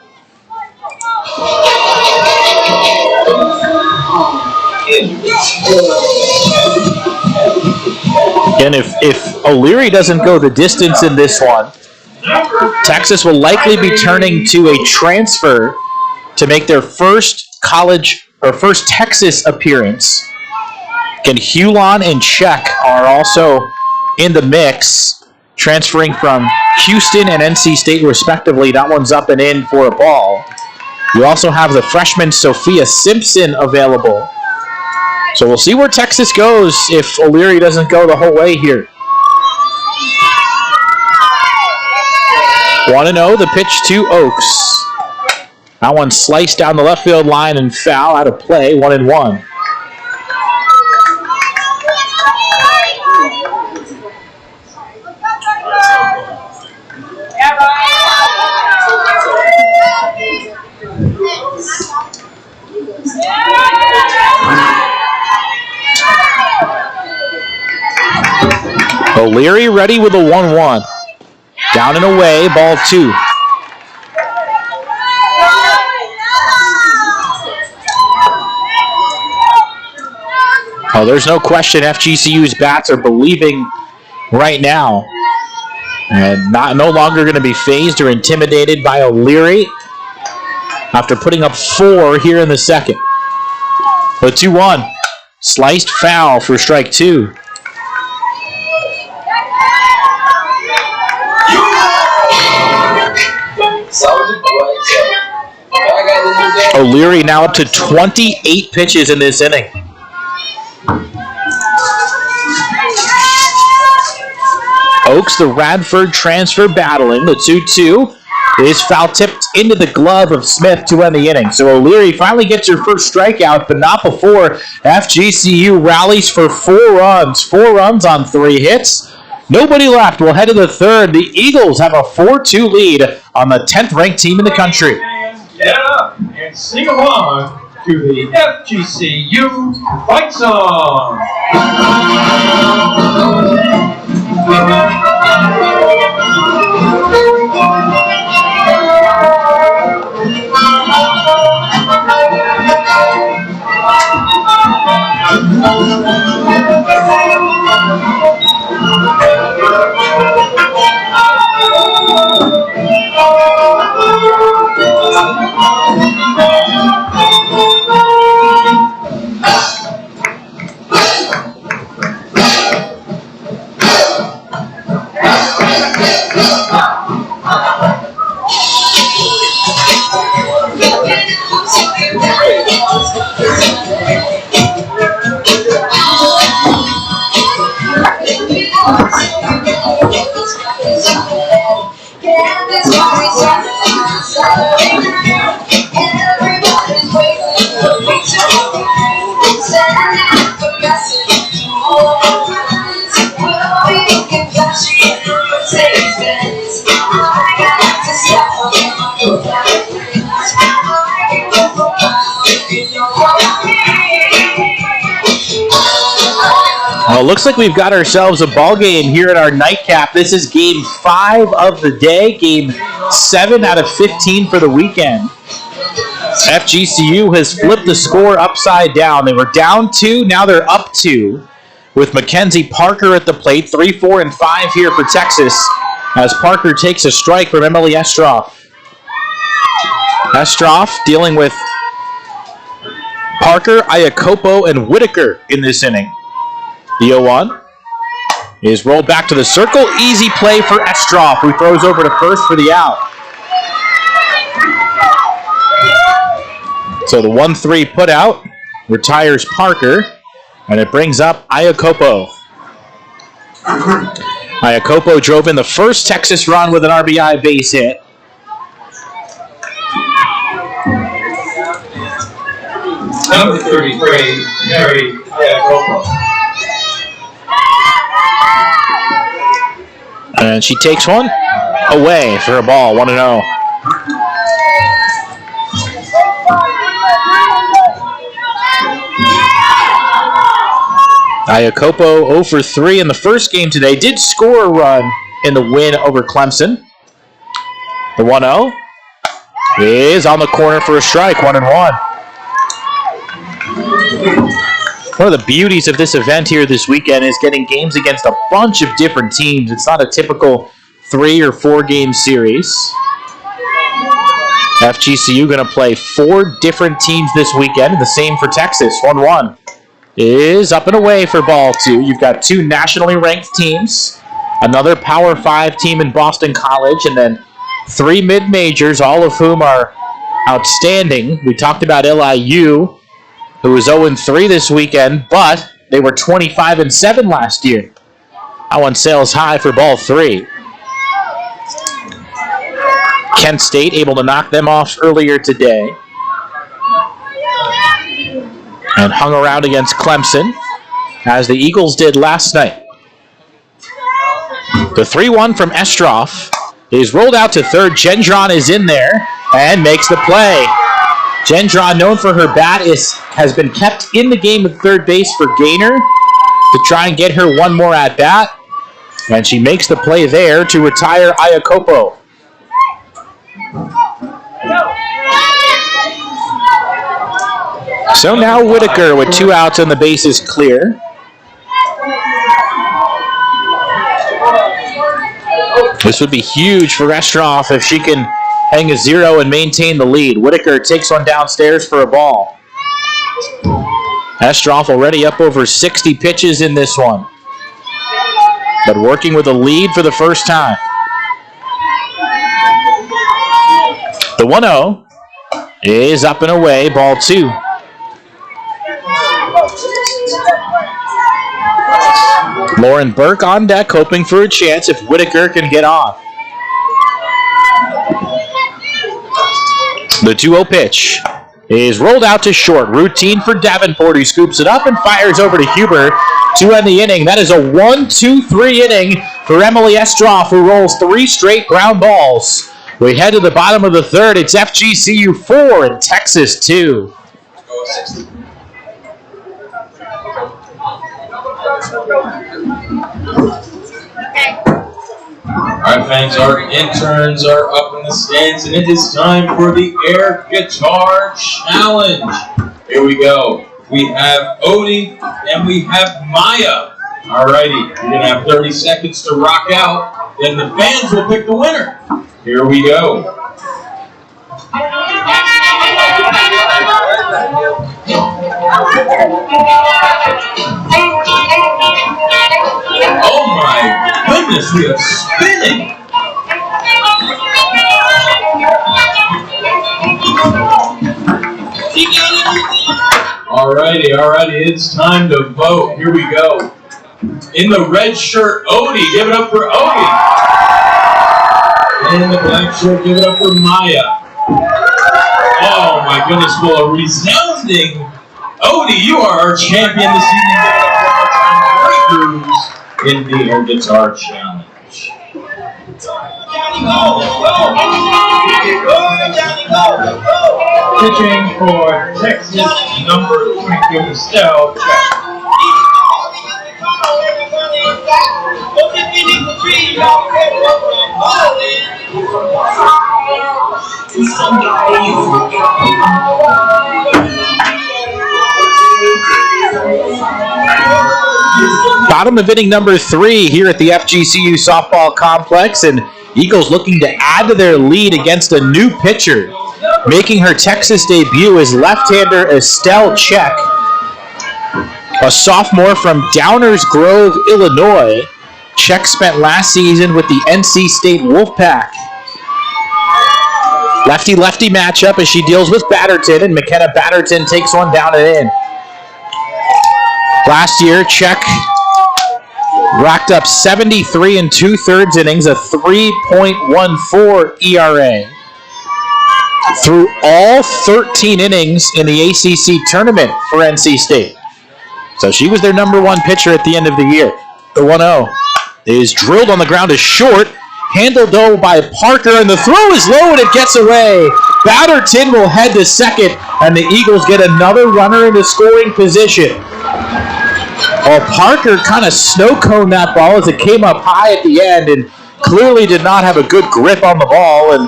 And if O'Leary doesn't go the distance in this one, Texas will likely be turning to a transfer to make their first college or first Texas appearance. Again, Hulon and Check are also in the mix, transferring from Houston and NC State respectively. That one's up and in for a ball. You also have the freshman Sophia Simpson available. So we'll see where Texas goes if O'Leary doesn't go the whole way here. 1-0, the pitch to Oakes. That one sliced down the left field line and foul out of play, 1-1. O'Leary ready with a 1-1. Down and away, ball 2. Oh, there's no question FGCU's bats are believing right now. And no longer going to be phased or intimidated by O'Leary after putting up 4 here in the second. The 2-1. Sliced foul for strike 2. O'Leary now up to 28 pitches in this inning. Oakes, the Radford transfer, battling. The 2-2 is foul tipped into the glove of Smith to end the inning. So O'Leary finally gets her first strikeout, but not before FGCU rallies for 4 runs. 4 runs on 3 hits. Nobody left. We'll head to the third. The Eagles have a 4-2 lead on the 10th ranked team in the country. Get up and sing along to the FGCU fight song. Well, looks like we've got ourselves a ball game here at our nightcap. This is game 5 of the day, game 7 out of 15 for the weekend. FGCU has flipped the score upside down. They were down 2, now they're up 2 with Mackenzie Parker at the plate. 3, 4, and 5 here for Texas as Parker takes a strike from Emily Estroff. Estroff dealing with Parker, Iacopo, and Whitaker in this inning. The 0-1 is rolled back to the circle. Easy play for Estroff, who throws over to first for the out. So the 1-3 put out retires Parker, and it brings up Iacopo. Iacopo drove in the first Texas run with an RBI base hit. Number 33, Mary Iacopo. And she takes one away for a ball, 1-0. Iacopo 0 for 3 in the first game today. Did score a run in the win over Clemson. The 1-0 is on the corner for a strike, 1-1. One of the beauties of this event here this weekend is getting games against a bunch of different teams. It's not a typical 3 or 4 game series. FGCU going to play 4 different teams this weekend, and the same for Texas. 1-1 is up and away for ball 2. You've got 2 nationally ranked teams, another Power 5 team in Boston College, and then 3 mid-majors, all of whom are outstanding. We talked about LIU, who was 0-3 this weekend, but they were 25-7 last year. That one sails high for ball 3. Kent State able to knock them off earlier today. And hung around against Clemson, as the Eagles did last night. The 3-1 from Estroff is rolled out to third. Gendron is in there and makes the play. Gendron, known for her bat, has been kept in the game at third base for Gaynor to try and get her one more at bat. And she makes the play there to retire Iacopo. So now Whitaker with 2 outs and the bases clear. This would be huge for Estroff if she can hang a 0 and maintain the lead. Whitaker takes one downstairs for a ball. Estroff already up over 60 pitches in this one, but working with a lead for the first time. The 1-0 is up and away, ball 2. Lauren Burke on deck, hoping for a chance if Whitaker can get on. The 2-0 pitch is rolled out to short. Routine for Davenport, who scoops it up and fires over to Huber to end the inning. That is a 1-2-3 inning for Emily Estroff, who rolls 3 straight ground balls. We head to the bottom of the third. It's FGCU 4 and Texas 2. Alright, fans, our interns are up in the stands, and it is time for the air guitar challenge. Here we go. We have Odie and we have Maya. Alrighty, you're going to have 30 seconds to rock out, then the fans will pick the winner. Here we go. Oh my goodness, we are spinning! Alrighty, it's time to vote. Here we go. In the red shirt, Odie, give it up for Odie. In the black shirt, give it up for Maya. Oh my goodness, well, a resounding Odie, you are our champion this evening. Give it up one more time. Great grooves in the air guitar challenge. Johnny, go! Pitching for Texas, number 22, Estelle Check. Bottom of inning number 3 here at the FGCU softball complex, and Eagles looking to add to their lead against a new pitcher. Making her Texas debut is left-hander Estelle Check, a sophomore from Downers Grove, Illinois. Check spent last season with the NC State Wolfpack. Lefty-lefty matchup as she deals with Batterton, and McKenna Batterton takes one down and in. Last year, Check racked up 73 2/3 innings, a 3.14 ERA. Through all 13 innings in the ACC tournament for NC State. So she was their number 1 pitcher at the end of the year. The 1-0 is drilled on the ground to short. Handled though by Parker, and the throw is low and it gets away. Batterton will head to second, and the Eagles get another runner into scoring position. Well, Parker kind of snow-coned that ball as it came up high at the end and clearly did not have a good grip on the ball, and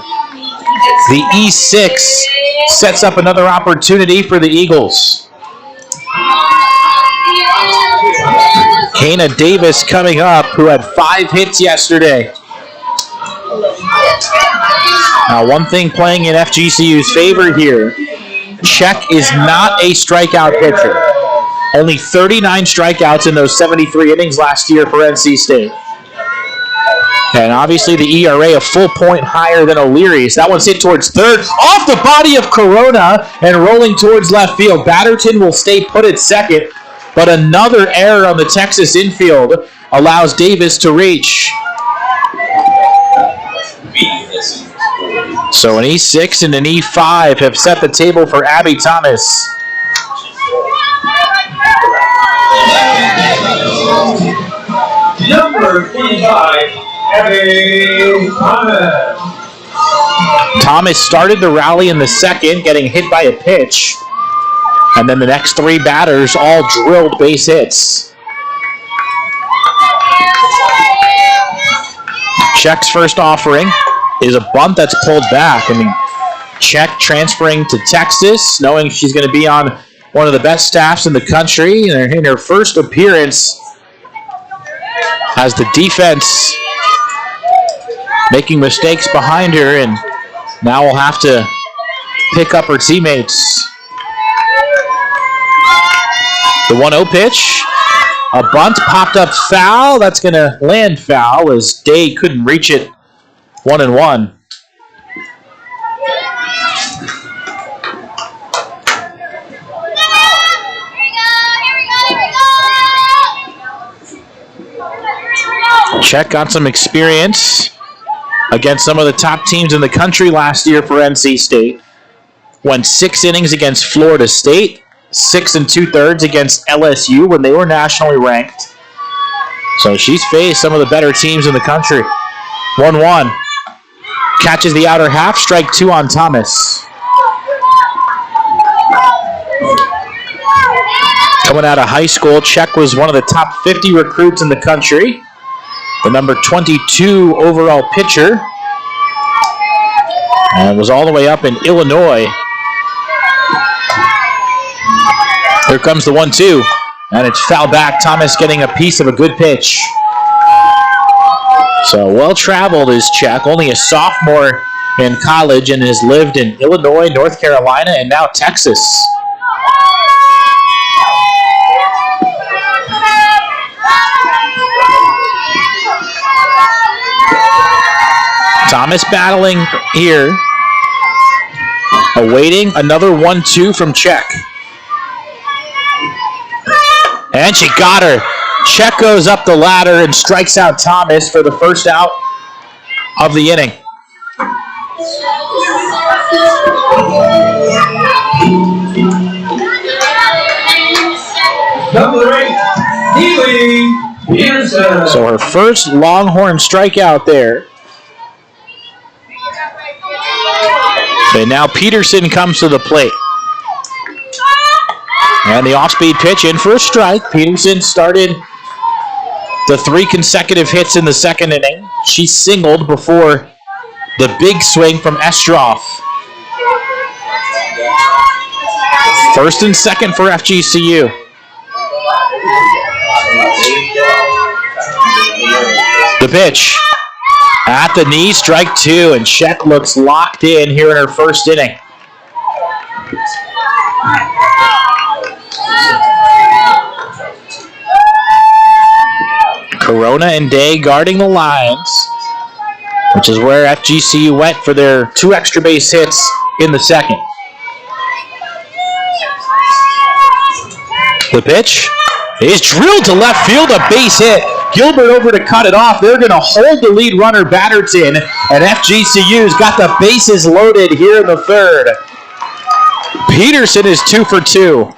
the E6 sets up another opportunity for the Eagles. Kana Davis coming up, who had 5 hits yesterday. Now, one thing playing in FGCU's favor here, Check is not a strikeout pitcher. Only 39 strikeouts in those 73 innings last year for NC State. And obviously the ERA a full point higher than O'Leary's. That one's hit towards third, off the body of Corona and rolling towards left field. Batterton will stay put at second, but another error on the Texas infield allows Davis to reach. So an E6 and an E5 have set the table for Abby Thomas. Number 25, Abby Thomas. Thomas started the rally in the second, getting hit by a pitch. And then the next 3 batters all drilled base hits. Check's first offering is a bunt that's pulled back. I mean, Check transferring to Texas, knowing she's going to be on one of the best staffs in the country. In her first appearance, has the defense making mistakes behind her, and now will have to pick up her teammates. The 1-0 pitch, a bunt popped up foul. That's going to land foul as Day couldn't reach it. 1-1. Check got some experience against some of the top teams in the country last year for NC State. Went 6 innings against Florida State, 6 2/3 against LSU when they were nationally ranked. So she's faced some of the better teams in the country. 1-1. Catches the outer half, strike 2 on Thomas. Coming out of high school, Check was one of the top 50 recruits in the country. The number 22 overall pitcher. And was all the way up in Illinois. Here comes the 1-2. And it's foul back. Thomas getting a piece of a good pitch. So well-traveled is Check. Only a sophomore in college and has lived in Illinois, North Carolina, and now Texas. Thomas battling here. Awaiting another 1-2 from Check. And she got her. Check goes up the ladder and strikes out Thomas for the first out of the inning. Number 8, Neely Peterson. So her first Longhorn strikeout there. And now Peterson comes to the plate. And the off-speed pitch in for a strike. Peterson started the 3 consecutive hits in the second inning. She singled before the big swing from Estroff. First and second for FGCU. The pitch. At the knee, strike two, and Czech looks locked in here in her first inning. Corona and Day guarding the lines, which is where FGCU went for their 2 extra base hits in the second. The pitch is drilled to left field, a base hit. Gilbert over to cut it off. They're going to hold the lead runner Batterton, and FGCU's got the bases loaded here in the third. Peterson is 2 for 2.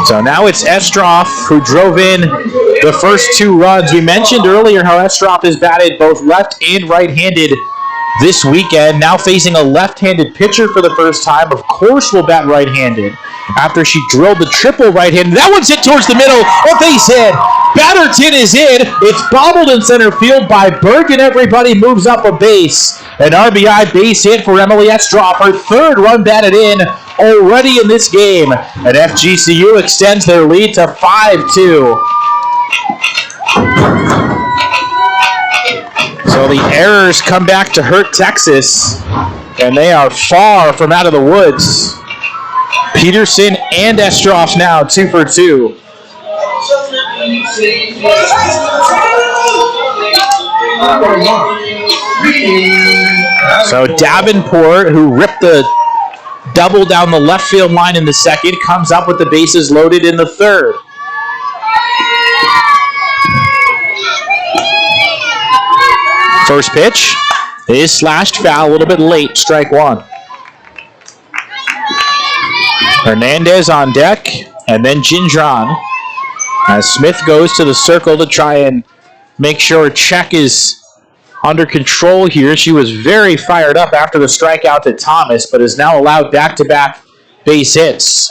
So now it's Estroff who drove in the first 2 runs. We mentioned earlier how Estroff has batted both left and right-handed this weekend. Now facing a left-handed pitcher for the first time. Of course will bat right-handed after she drilled the triple right-handed. That one's hit towards the middle. A base hit. Batterton is in. It's bobbled in center field by Burke, and everybody moves up a base. An RBI base hit for Emily Estroff. Her 3rd run batted in already in this game. And FGCU extends their lead to 5-2. So the errors come back to hurt Texas, and they are far from out of the woods. Peterson and Estroff now 2 for 2. So Davenport, who ripped the double down the left field line in the second, comes up with the bases loaded in the third. First pitch is slashed foul, a little bit late, strike 1. Hernandez on deck, and then Gendron. As Smith goes to the circle to try and make sure Czech is under control here. She was very fired up after the strikeout to Thomas, but is now allowed back-to-back base hits.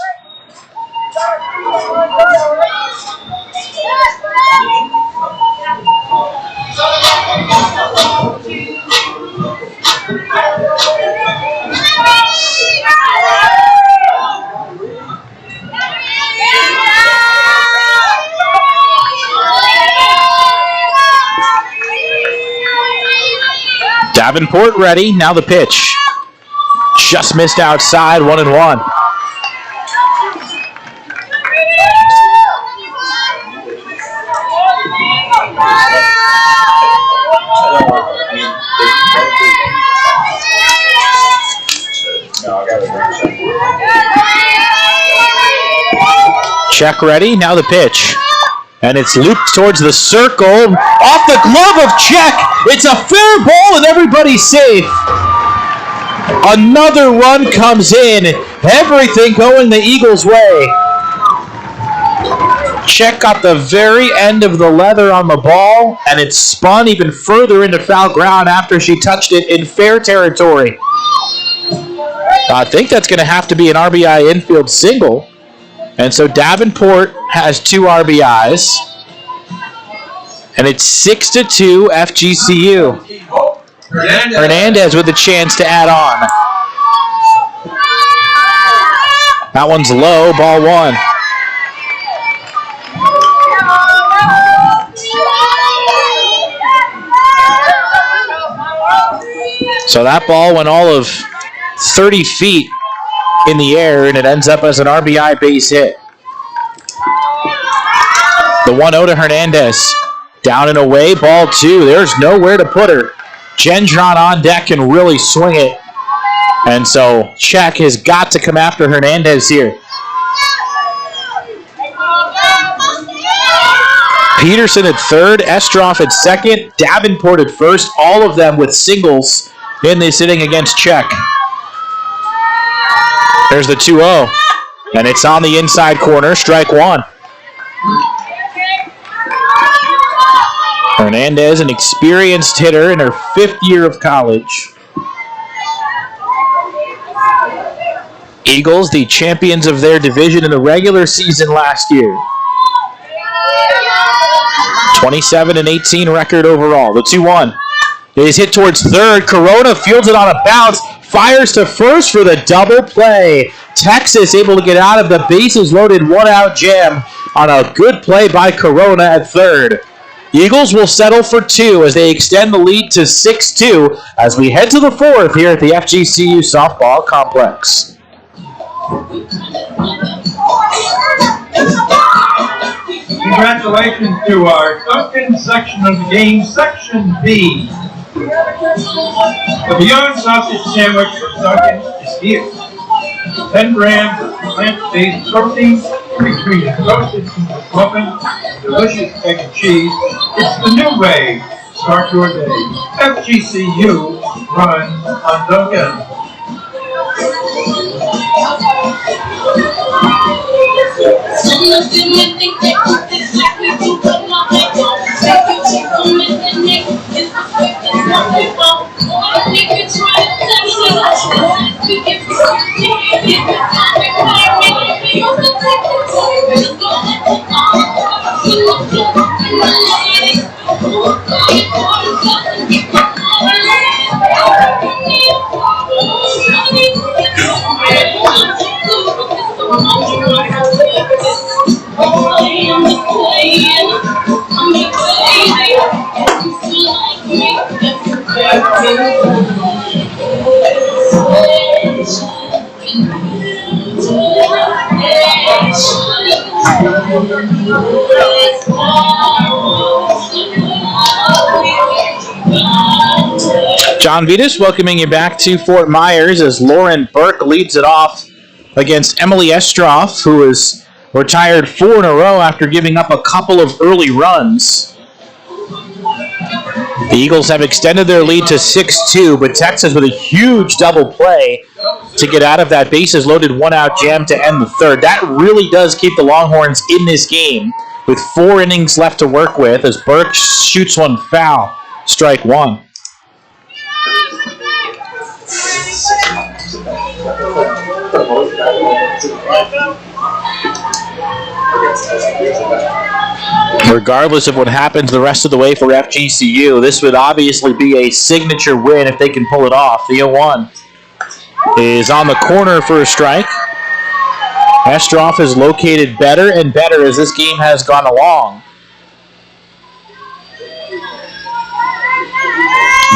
Davenport ready, now the pitch. Just missed outside, 1-1. Check ready, now the pitch. And it's looped towards the circle. Off the glove of Czech. It's a fair ball and everybody's safe. Another run comes in. Everything going the Eagles' way. Czech got the very end of the leather on the ball, and it spun even further into foul ground after she touched it in fair territory. I think that's going to have to be an RBI infield single. And so Davenport has 2 RBIs. And it's 6-2 FGCU. Hernandez with a chance to add on. That one's low, ball 1. So that ball went all of 30 feet in the air, and it ends up as an RBI base hit. The 1-0 to Hernandez. Down and away, ball 2. There's nowhere to put her. Gendron on deck can really swing it. And so Czech has got to come after Hernandez here. Peterson at third, Estroff at second, Davenport at first, all of them with singles in this inning against Czech. There's the 2-0, and it's on the inside corner, strike 1. Hernandez, an experienced hitter in her 5th year of college. Eagles, the champions of their division in the regular season last year. 27-18 record overall. The 2-1. is hit towards third. Corona fields it on a bounce. Fires to first for the double play. Texas able to get out of the bases loaded one-out jam on a good play by Corona at third. Eagles will settle for 2 as they extend the lead to 6-2 as we head to the 4th here at the FGCU softball complex. Congratulations to our second section of the game, Section B. The Beyond Sausage Sandwich from Duncan is here. 10 grams of plant-based protein, pre-treated toasted muffin, delicious egg and cheese. It's the new way to start your day. FGCU run on Duncan. John Vitas welcoming you back to Fort Myers as Lauren Burke leads it off against Emily Estroff, who is retired 4 in a row after giving up a couple of early runs. The Eagles have extended their lead to 6-2, but Texas with a huge double play to get out of that bases loaded one-out jam to end the third. That really does keep the Longhorns in this game with 4 innings left to work with as Burke shoots one foul, strike 1. Regardless of what happens the rest of the way for FGCU, this would obviously be a signature win if they can pull it off. The 0-1 is on the corner for a strike. Estroff is located better and better as this game has gone along.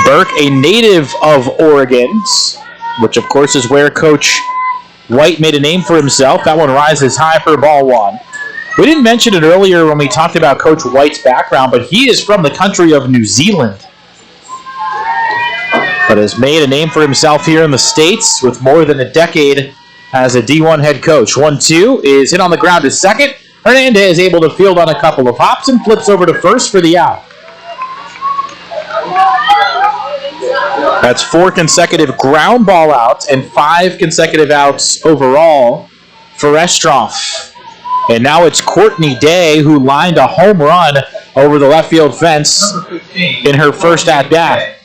Burke, a native of Oregon's, which of course is where Coach White made a name for himself. That one rises high for ball 1. We didn't mention it earlier when we talked about Coach White's background, but he is from the country of New Zealand, but has made a name for himself here in the States with more than a decade as a D1 head coach. 1-2 is hit on the ground to second. Hernandez is able to field on a couple of hops and flips over to first for the out. That's 4 consecutive ground ball outs and 5 consecutive outs overall for Estroff. And now it's Courtney Day who lined a home run over the left field fence in her first at-bat.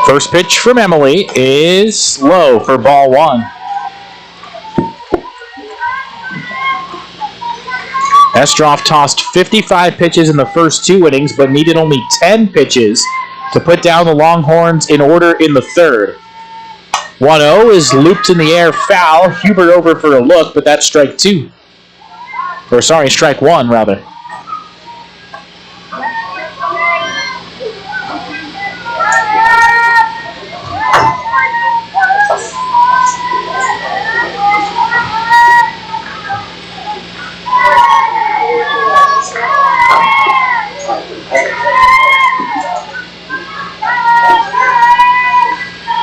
First pitch from Emily is low for ball 1. Estroff tossed 55 pitches in the first 2 innings, but needed only 10 pitches to put down the Longhorns in order in the third. 1-0 is looped in the air, foul. Hubert over for a look, but that's strike 2. Or sorry, strike 1 rather.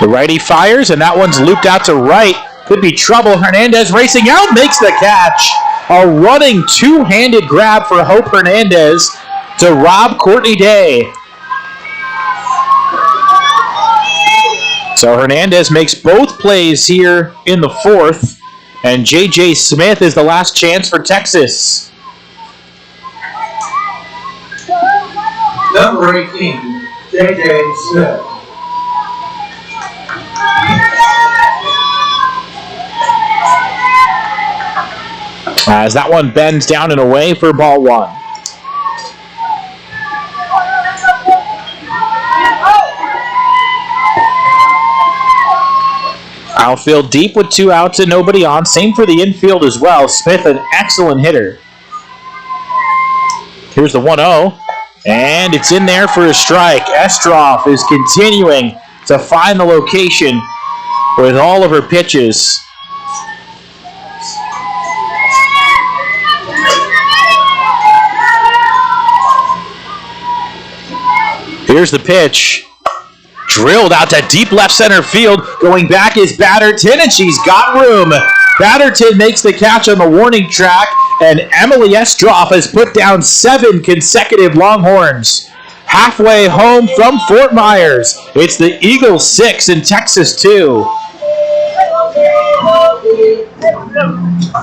The righty fires, and that one's looped out to right. Could be trouble. Hernandez racing out, makes the catch. A running two-handed grab for Hope Hernandez to rob Courtney Day. So Hernandez makes both plays here in the 4th, and J.J. Smith is the last chance for Texas. Number 18, J.J. Smith. As that one bends down and away for ball one. Outfield deep with 2 outs and nobody on. Same for the infield as well. Smith, an excellent hitter. Here's the 1-0. And it's in there for a strike. Estroff is continuing to find the location with all of her pitches. Here's the pitch. Drilled out to deep left center field. Going back is Batterton, and she's got room. Batterton makes the catch on the warning track, and Emily Estroff has put down 7 consecutive Longhorns. Halfway home from Fort Myers, it's the Eagles 6 and Texas 2.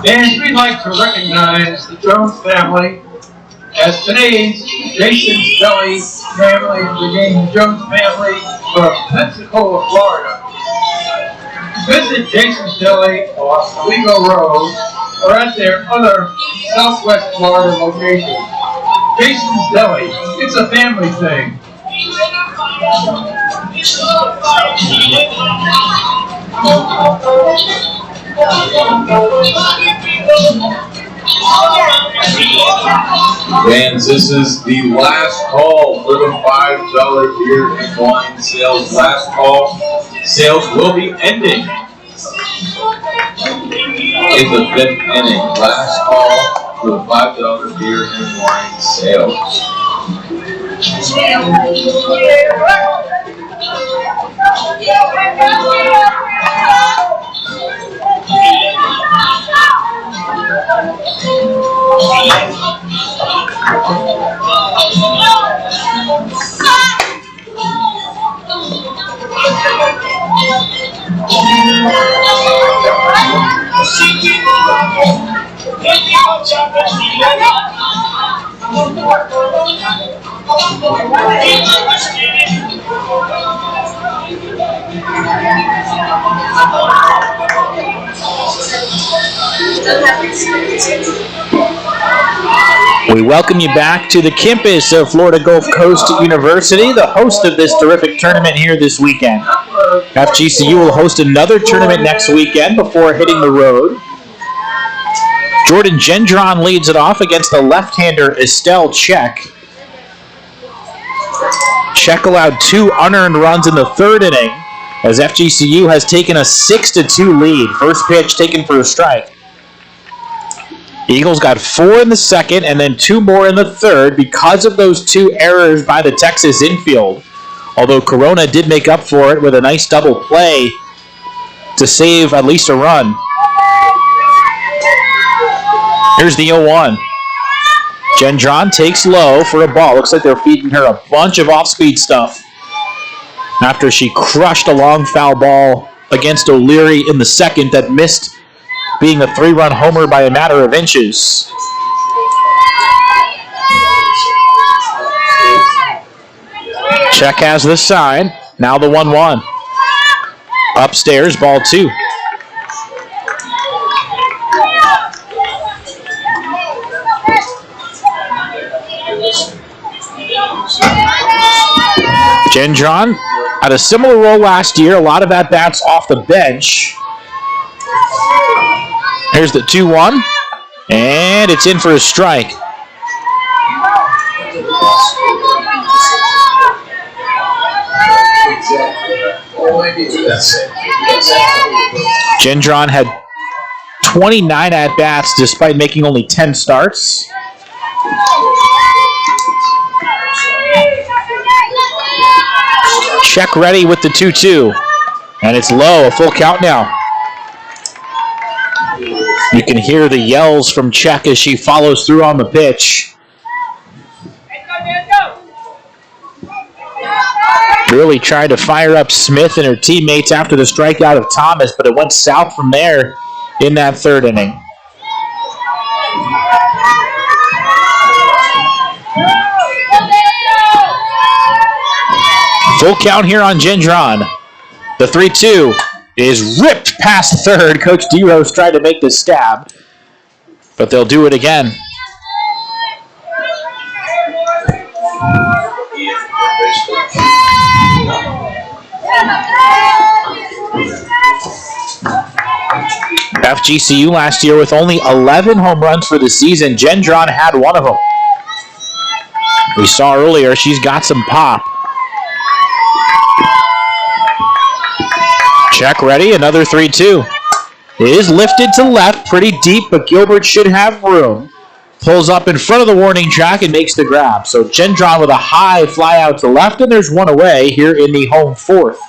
And we'd like to recognize the Jones family as today's Jason's Deli family, the Jones family from Pensacola, Florida. Visit Jason's Deli on Oswego Road or at their other Southwest Florida locations. Jason's Deli, it's a family thing. Fans, this is the last call for the $5 beer and wine sales. Last call. Sales will be ending in the 5th inning. Last call for the $5 beer and wine sales. We welcome you back to the campus of Florida Gulf Coast University, the host of this terrific tournament here this weekend. FGCU will host another tournament next weekend before hitting the road. Jordan Gendron leads it off against the left-hander Estelle Check. Check allowed 2 unearned runs in the 3rd inning as FGCU has taken a 6-2 lead. First pitch taken for a strike. Eagles got 4 in the 2nd and then 2 more in the 3rd because of those 2 errors by the Texas infield. Although Corona did make up for it with a nice double play to save at least a run. Here's the 0-1. Gendron takes low for a ball. Looks like they're feeding her a bunch of off-speed stuff after she crushed a long foul ball against O'Leary in the 2nd that missed being a 3-run homer by a matter of inches. Check has the sign. Now the 1-1. Upstairs, ball 2. Gendron had a similar role last year. A lot of at-bats off the bench. Here's the 2-1. And it's in for a strike. Gendron had 29 at-bats despite making only 10 starts. Check ready with the 2-2. And it's low, a full count now. You can hear the yells from Check as she follows through on the pitch. Really tried to fire up Smith and her teammates after the strikeout of Thomas, but it went south from there in that 3rd inning. Full count here on Gendron. The 3-2 is ripped past 3rd. Coach DeRose tried to make the stab. but they'll do it again. FGCU last year with only 11 home runs for the season. Gendron had one of them. We saw earlier she's got some pop. Check ready, another 3-2. It is lifted to left, pretty deep, but Gilbert should have room. Pulls up in front of the warning track and makes the grab. So Gendron with a high fly out to left, and there's one away here in the home fourth.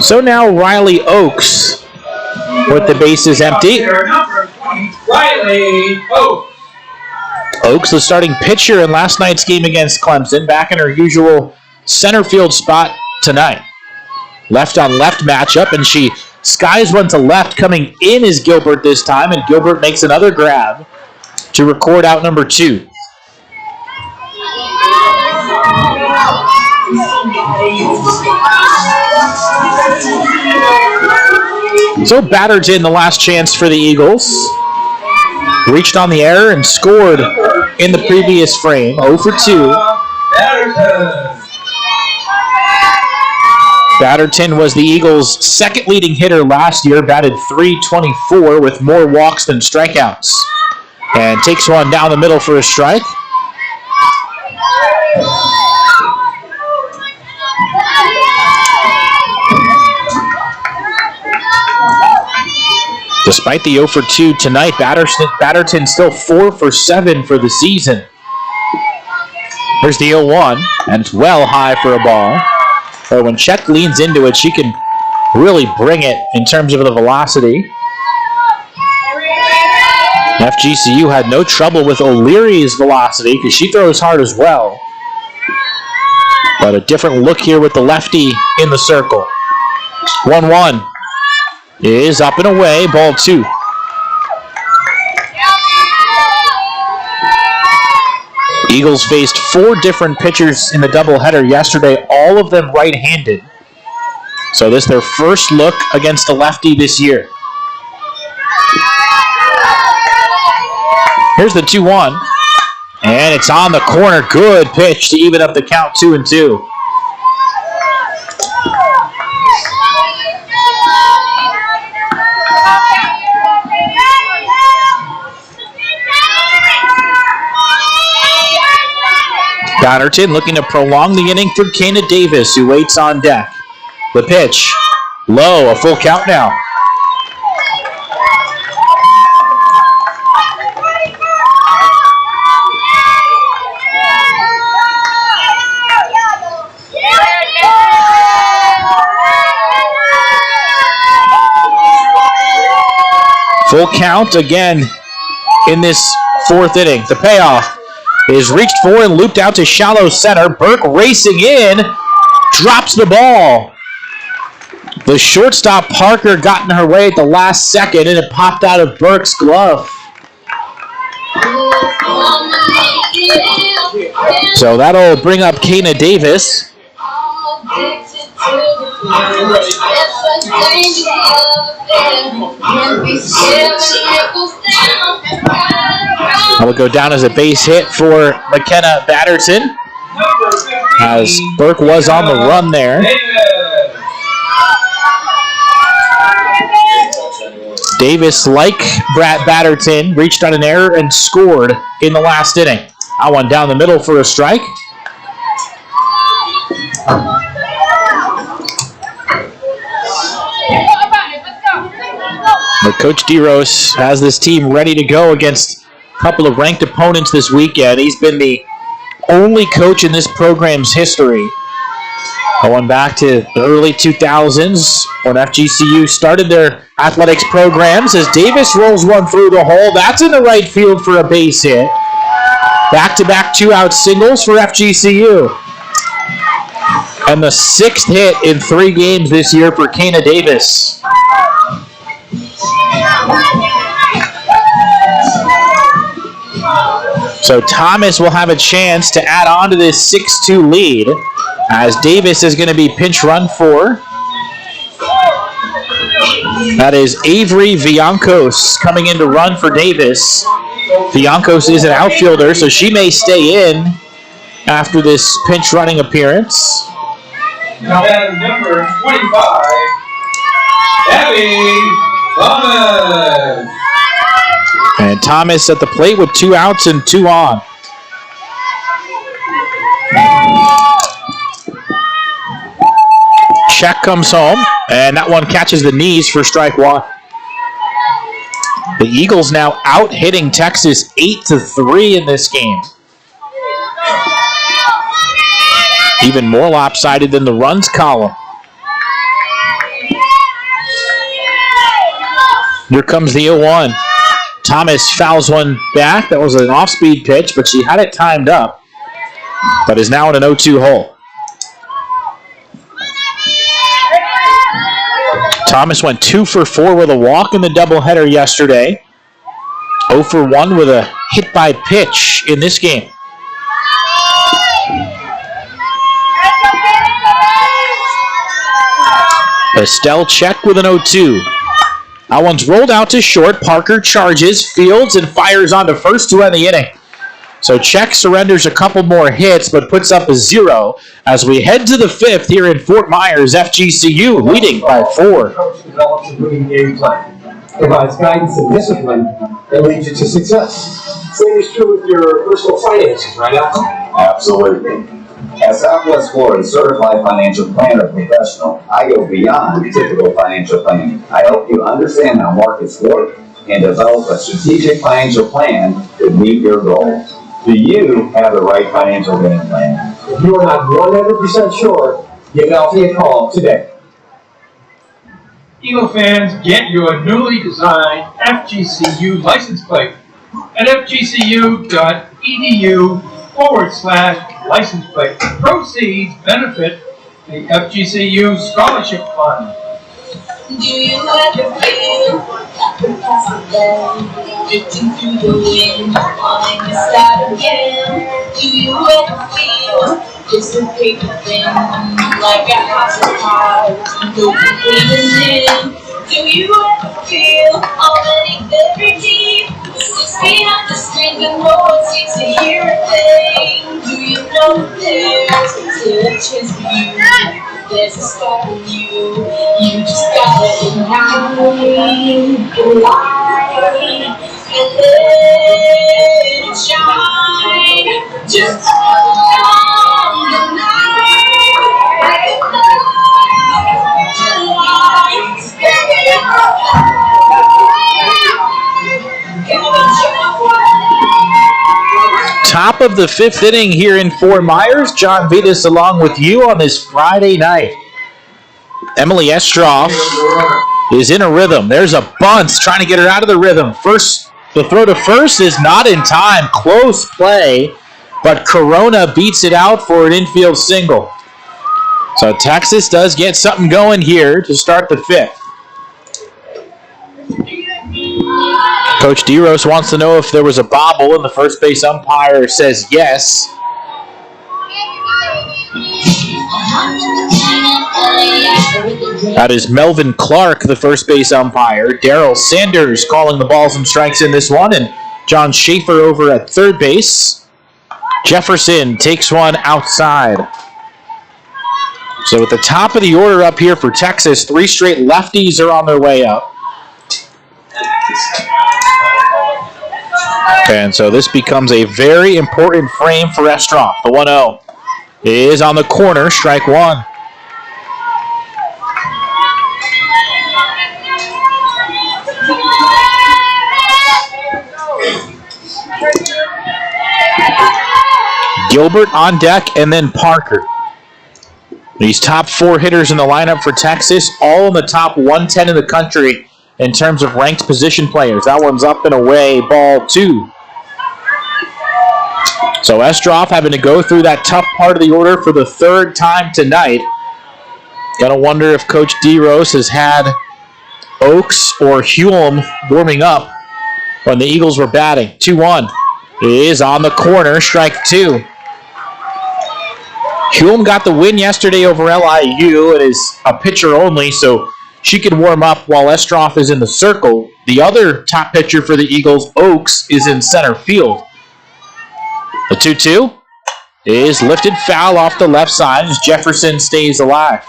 So now Riley Oaks with the bases empty. Riley Oaks. Oaks, the starting pitcher in last night's game against Clemson, back in her usual center field spot tonight. Left on left matchup, and she skies one to left. Coming in is Gilbert this time, and Gilbert makes another grab to record out number 2. So Batterton, the last chance for the Eagles. Reached on the error and scored in the previous frame. 0 for 2. Batterton was the Eagles' second leading hitter last year. Batted .324 with more walks than strikeouts. And takes one down the middle for a strike. Despite the 0 for 2 tonight, Batterton still 4 for 7 for the season. Here's the 0-1, and it's well high for a ball. But when Chet leans into it, she can really bring it in terms of the velocity. FGCU had no trouble with O'Leary's velocity because she throws hard as well. But a different look here with the lefty in the circle. 1-1. Is up and away, ball 2. Eagles faced 4 different pitchers in the doubleheader yesterday, all of them right-handed. So this is their first look against a lefty this year. Here's the 2-1. And it's on the corner. Good pitch to even up the count, 2-2. Batterton looking to prolong the inning through Kana Davis, who waits on deck. The pitch, low, a full count now. Full count again in this 4th inning. The payoff is reached for and looped out to shallow center. Burke racing in, drops the ball. The shortstop Parker got in her way at the last second, and it popped out of Burke's glove. So that'll bring up Kana Davis. That will go down as a base hit for McKenna Batterton, as Burke was on the run there. Davis, like Brad Batterton, reached on an error and scored in the last inning. That one down the middle for a strike. But Coach DeRose has this team ready to go against a couple of ranked opponents this weekend. He's been the only coach in this program's history, going back to the early 2000s when FGCU started their athletics programs, as Davis rolls one through the hole. That's in the right field for a base hit. Back-to-back 2-out singles for FGCU. And the 6th hit in 3 games this year for Kana Davis. So Thomas will have a chance to add on to this 6-2 lead. as Davis is going to be pinch run for. That is Avery Villancos coming in to run for Davis. Villancos is an outfielder, so she may stay in after this pinch running appearance. Now batting number 25, Abby Thomas. And Thomas at the plate with 2 outs and 2 on. Check comes home, and that one catches the knees for strike 1. The Eagles now out hitting Texas 8-3 in this game. Even more lopsided than the runs column. Here comes the 0-1. Thomas fouls one back. That was an off-speed pitch, but she had it timed up. But is now in an 0-2 hole. Thomas went 2 for 4 with a walk in the doubleheader yesterday. 0 for 1 with a hit by pitch in this game. Estelle Check with an 0-2. That one's rolled out to short. Parker charges, fields, and fires onto first to end the inning. So Check surrenders a couple more hits, but puts up a 0 as we head to the 5th here in Fort Myers. FGCU leading by 4. Coach develops a winning game plan, provides guidance and discipline that leads you to success. Same is true with your personal finances, right, Al? Absolutely. As Southwest Florida's certified financial planner professional, I go beyond typical financial planning. I help you understand how markets work and develop a strategic financial plan to meet your goals. Do you have the right financial game plan? If you are not 100% sure, give Alfie a call today. Eagle fans, get your newly designed FGCU license plate at fgcu.edu/license plate. Proceeds benefit the FGCU Scholarship Fund. Do you ever feel like a possible drifting through the wind, wanting to start again? Do you ever feel just a paper thin, like a house of cards, no completing in? Do you ever feel already very deep, just behind the screen and no one seems to hear a thing? Do you know that there's still a chance for you? There's a spark in you, you just gotta ignite the light and let it shine. Just on the night, Top of the 5th inning here in Fort Myers. John Vitas along with you on this Friday night. Emily Estroff is in a rhythm. There's a bunt trying to get her out of the rhythm. The throw to first is not in time. Close play, but Corona beats it out for an infield single. So Texas does get something going here to start the 5th. Coach DeRose wants to know if there was a bobble, and the first base umpire says yes. That is Melvin Clark, the first base umpire. Daryl Sanders calling the balls and strikes in this one, and John Schaefer over at third base. Jefferson takes one outside. So at the top of the order up here for Texas, 3 straight lefties are on their way up. And so this becomes a very important frame for Estroff. The 1-0 is on the corner, strike 1. Gilbert on deck, and then Parker. These top 4 hitters in the lineup for Texas, all in the top 110 in the country in terms of ranked position players. That one's up and away, ball 2. So Estroff having to go through that tough part of the order for the 3rd time tonight. Gotta wonder if Coach DeRose has had Oaks or Hume warming up when the Eagles were batting. 2-1 is on the corner, strike 2. Hume got the win yesterday over LIU. It is a pitcher only, so she can warm up while Estroff is in the circle. The other top pitcher for the Eagles, Oaks, is in center field. The 2-2 is lifted foul off the left side as Jefferson stays alive.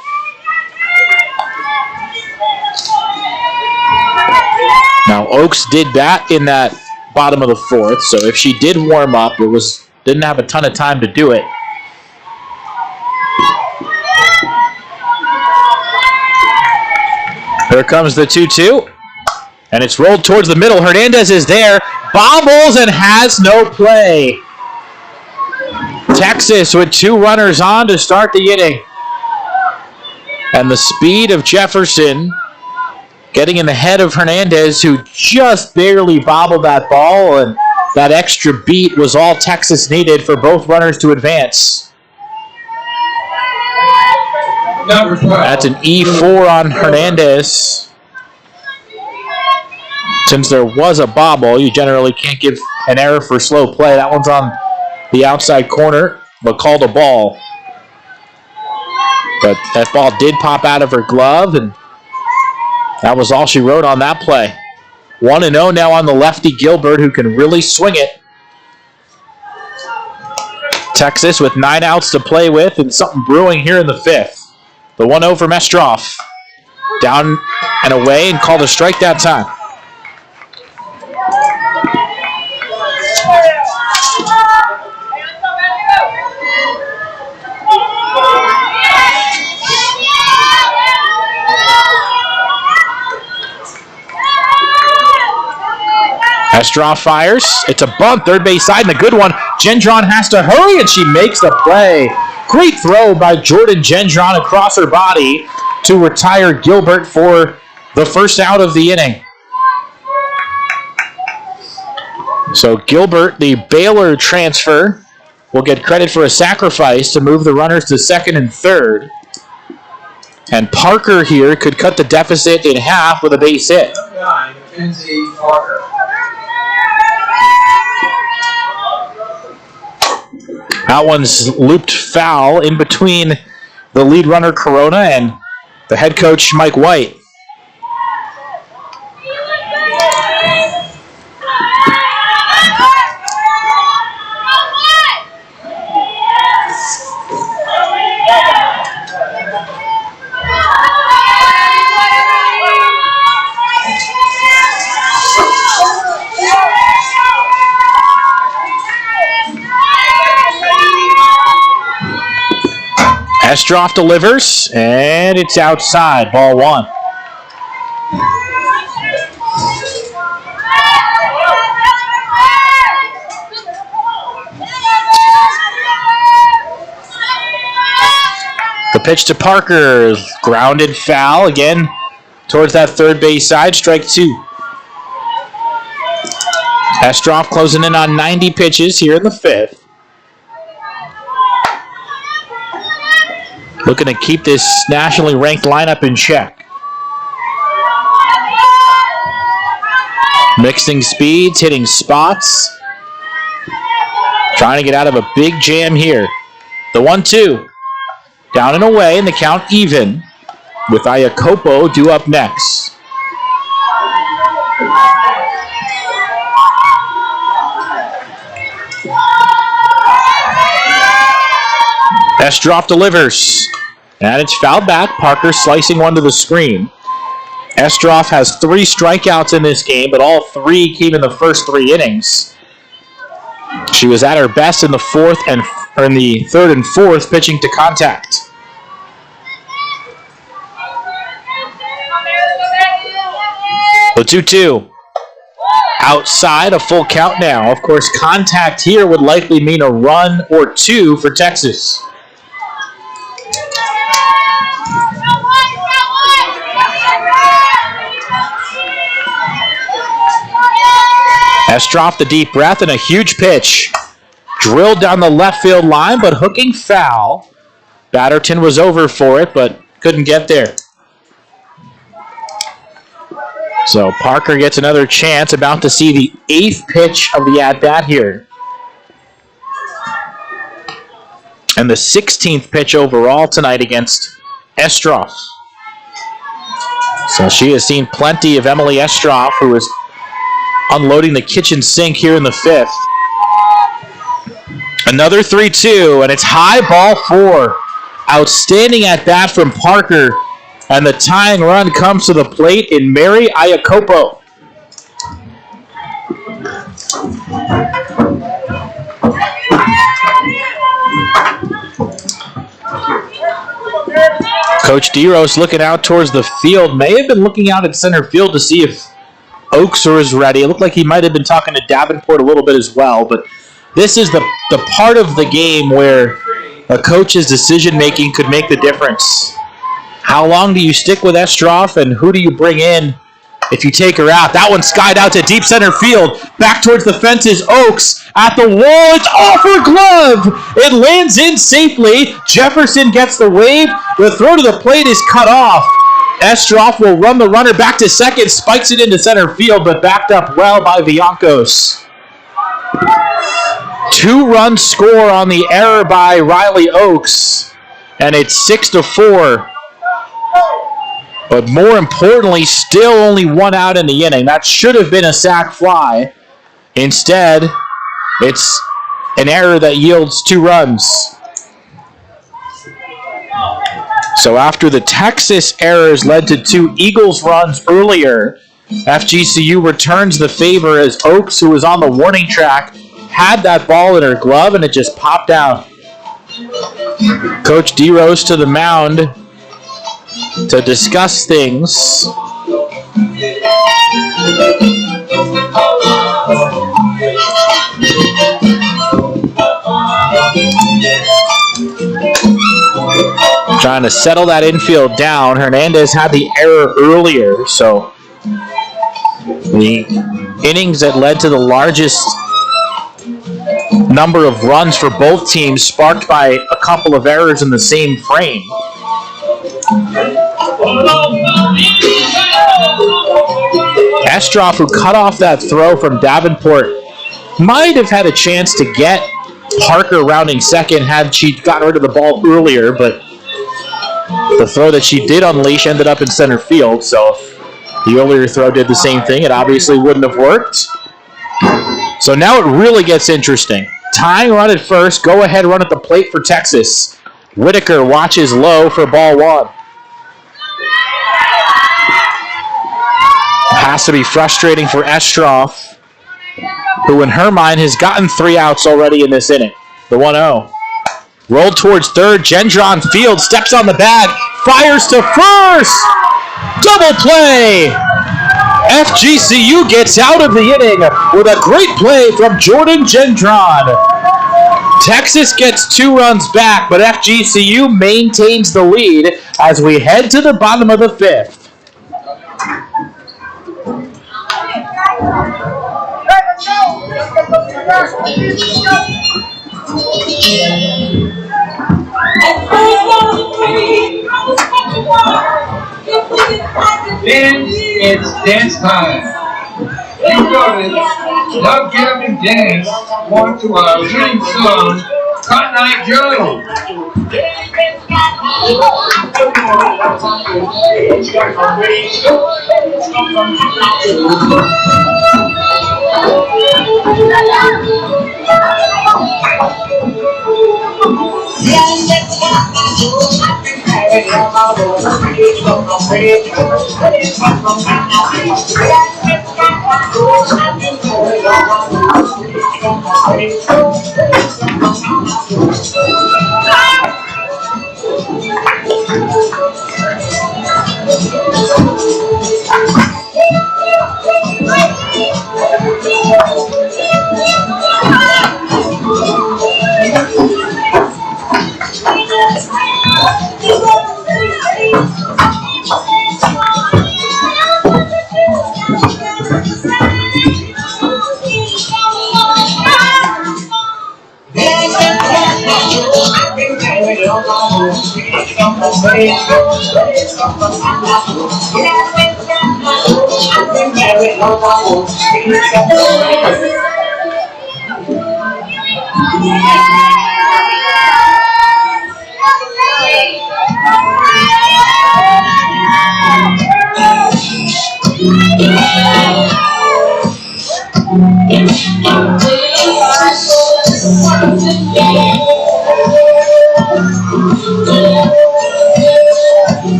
Now, Oaks did bat in that bottom of the fourth, so if she did warm up, didn't have a ton of time to do it. Here comes the 2-2, and it's rolled towards the middle. Hernandez is there, bobbles and has no play. Texas with 2 runners on to start the inning. And the speed of Jefferson getting in the head of Hernandez, who just barely bobbled that ball, and that extra beat was all Texas needed for both runners to advance. Number 12. That's an E4 on Hernandez. Since there was a bobble, you generally can't give an error for slow play. That one's on the outside corner, but called a ball. But that ball did pop out of her glove, and that was all she wrote on that play. 1-0 now on the lefty Gilbert, who can really swing it. Texas with 9 outs to play with, and something brewing here in the 5th. The 1-0 from Estroff. Down and away, and called a strike that time. Estroff fires. It's a bunt, third base side, and a good one. Gendron has to hurry, and she makes the play. Great throw by Jordan Gendron across her body to retire Gilbert for the first out of the inning. So Gilbert, the Baylor transfer, will get credit for a sacrifice to move the runners to second and third. And Parker here could cut the deficit in half with a base hit. Mackenzie Parker. That one's looped foul in between the lead runner Corona and the head coach Mike White. Estroff delivers, and it's outside. Ball 1. The pitch to Parker, grounded foul again towards that third base side. Strike 2. Estroff closing in on 90 pitches here in the 5th. Looking to keep this nationally ranked lineup in check. Mixing speeds, hitting spots. Trying to get out of a big jam here. The 1-2. Down and away, and the count even, with Iacopo due up next. Estroff delivers, and it's fouled back. Parker slicing one to the screen. Estroff has 3 strikeouts in this game, but all 3 came in the first 3 innings. She was at her best in the third and fourth, pitching to contact. The 2-2. Outside, a full count now. Of course, contact here would likely mean a run or 2 for Texas. Estroff, the deep breath, and a huge pitch. Drilled down the left field line, but hooking foul. Batterton was over for it, but couldn't get there. So Parker gets another chance, about to see the 8th pitch of the at-bat here. and the 16th pitch overall tonight against Estroff. So she has seen plenty of Emily Estroff, who is unloading the kitchen sink here in the 5th. Another 3-2, and it's high ball 4. Outstanding at bat from Parker, and the tying run comes to the plate in Mary Iacopo. Coach DeRose looking out towards the field. May have been looking out at center field to see if Oaks was ready. It looked like he might have been talking to Davenport a little bit as well, but this is the part of the game where a coach's decision-making could make the difference. How long do you stick with Estroff, and who do you bring in if you take her out? That one skied out to deep center field. Back towards the fences. Oaks at the wall. It's off her glove. It lands in safely. Jefferson gets the wave. The throw to the plate is cut off. Estroff will run the runner back to second. Spikes it into center field, but backed up well by Viancos. 2-run score on the error by Riley Oaks, and it's 6-4. But more importantly, still only 1 out in the inning. That should have been a sac fly. Instead, it's an error that yields 2 runs. So after the Texas errors led to 2 Eagles runs earlier, FGCU returns the favor as Oaks, who was on the warning track, had that ball in her glove and it just popped out. Coach DeRose to the mound to discuss things. Trying to settle that infield down. Hernandez had the error earlier, so the innings that led to the largest number of runs for both teams sparked by a couple of errors in the same frame. Estroff, who cut off that throw from Davenport, might have had a chance to get Parker rounding second had she gotten rid of the ball earlier, but the throw that she did unleash ended up in center field, so if the earlier throw did the same thing, it obviously wouldn't have worked. So now it really gets interesting. Tying run at first, go ahead run at the plate for Texas. Whitaker watches low for ball 1. Has to be frustrating for Estroff, who in her mind has gotten 3 outs already in this inning. The 1-0. Rolled towards third. Gendron Field steps on the bag. Fires to first. Double play. FGCU gets out of the inning with a great play from Jordan Gendron. Texas gets 2 runs back, but FGCU maintains the lead as we head to the bottom of the 5th. Then it's dance time. You notice Doug Gab and Dance want to our winning song, Cotton Eye Joe.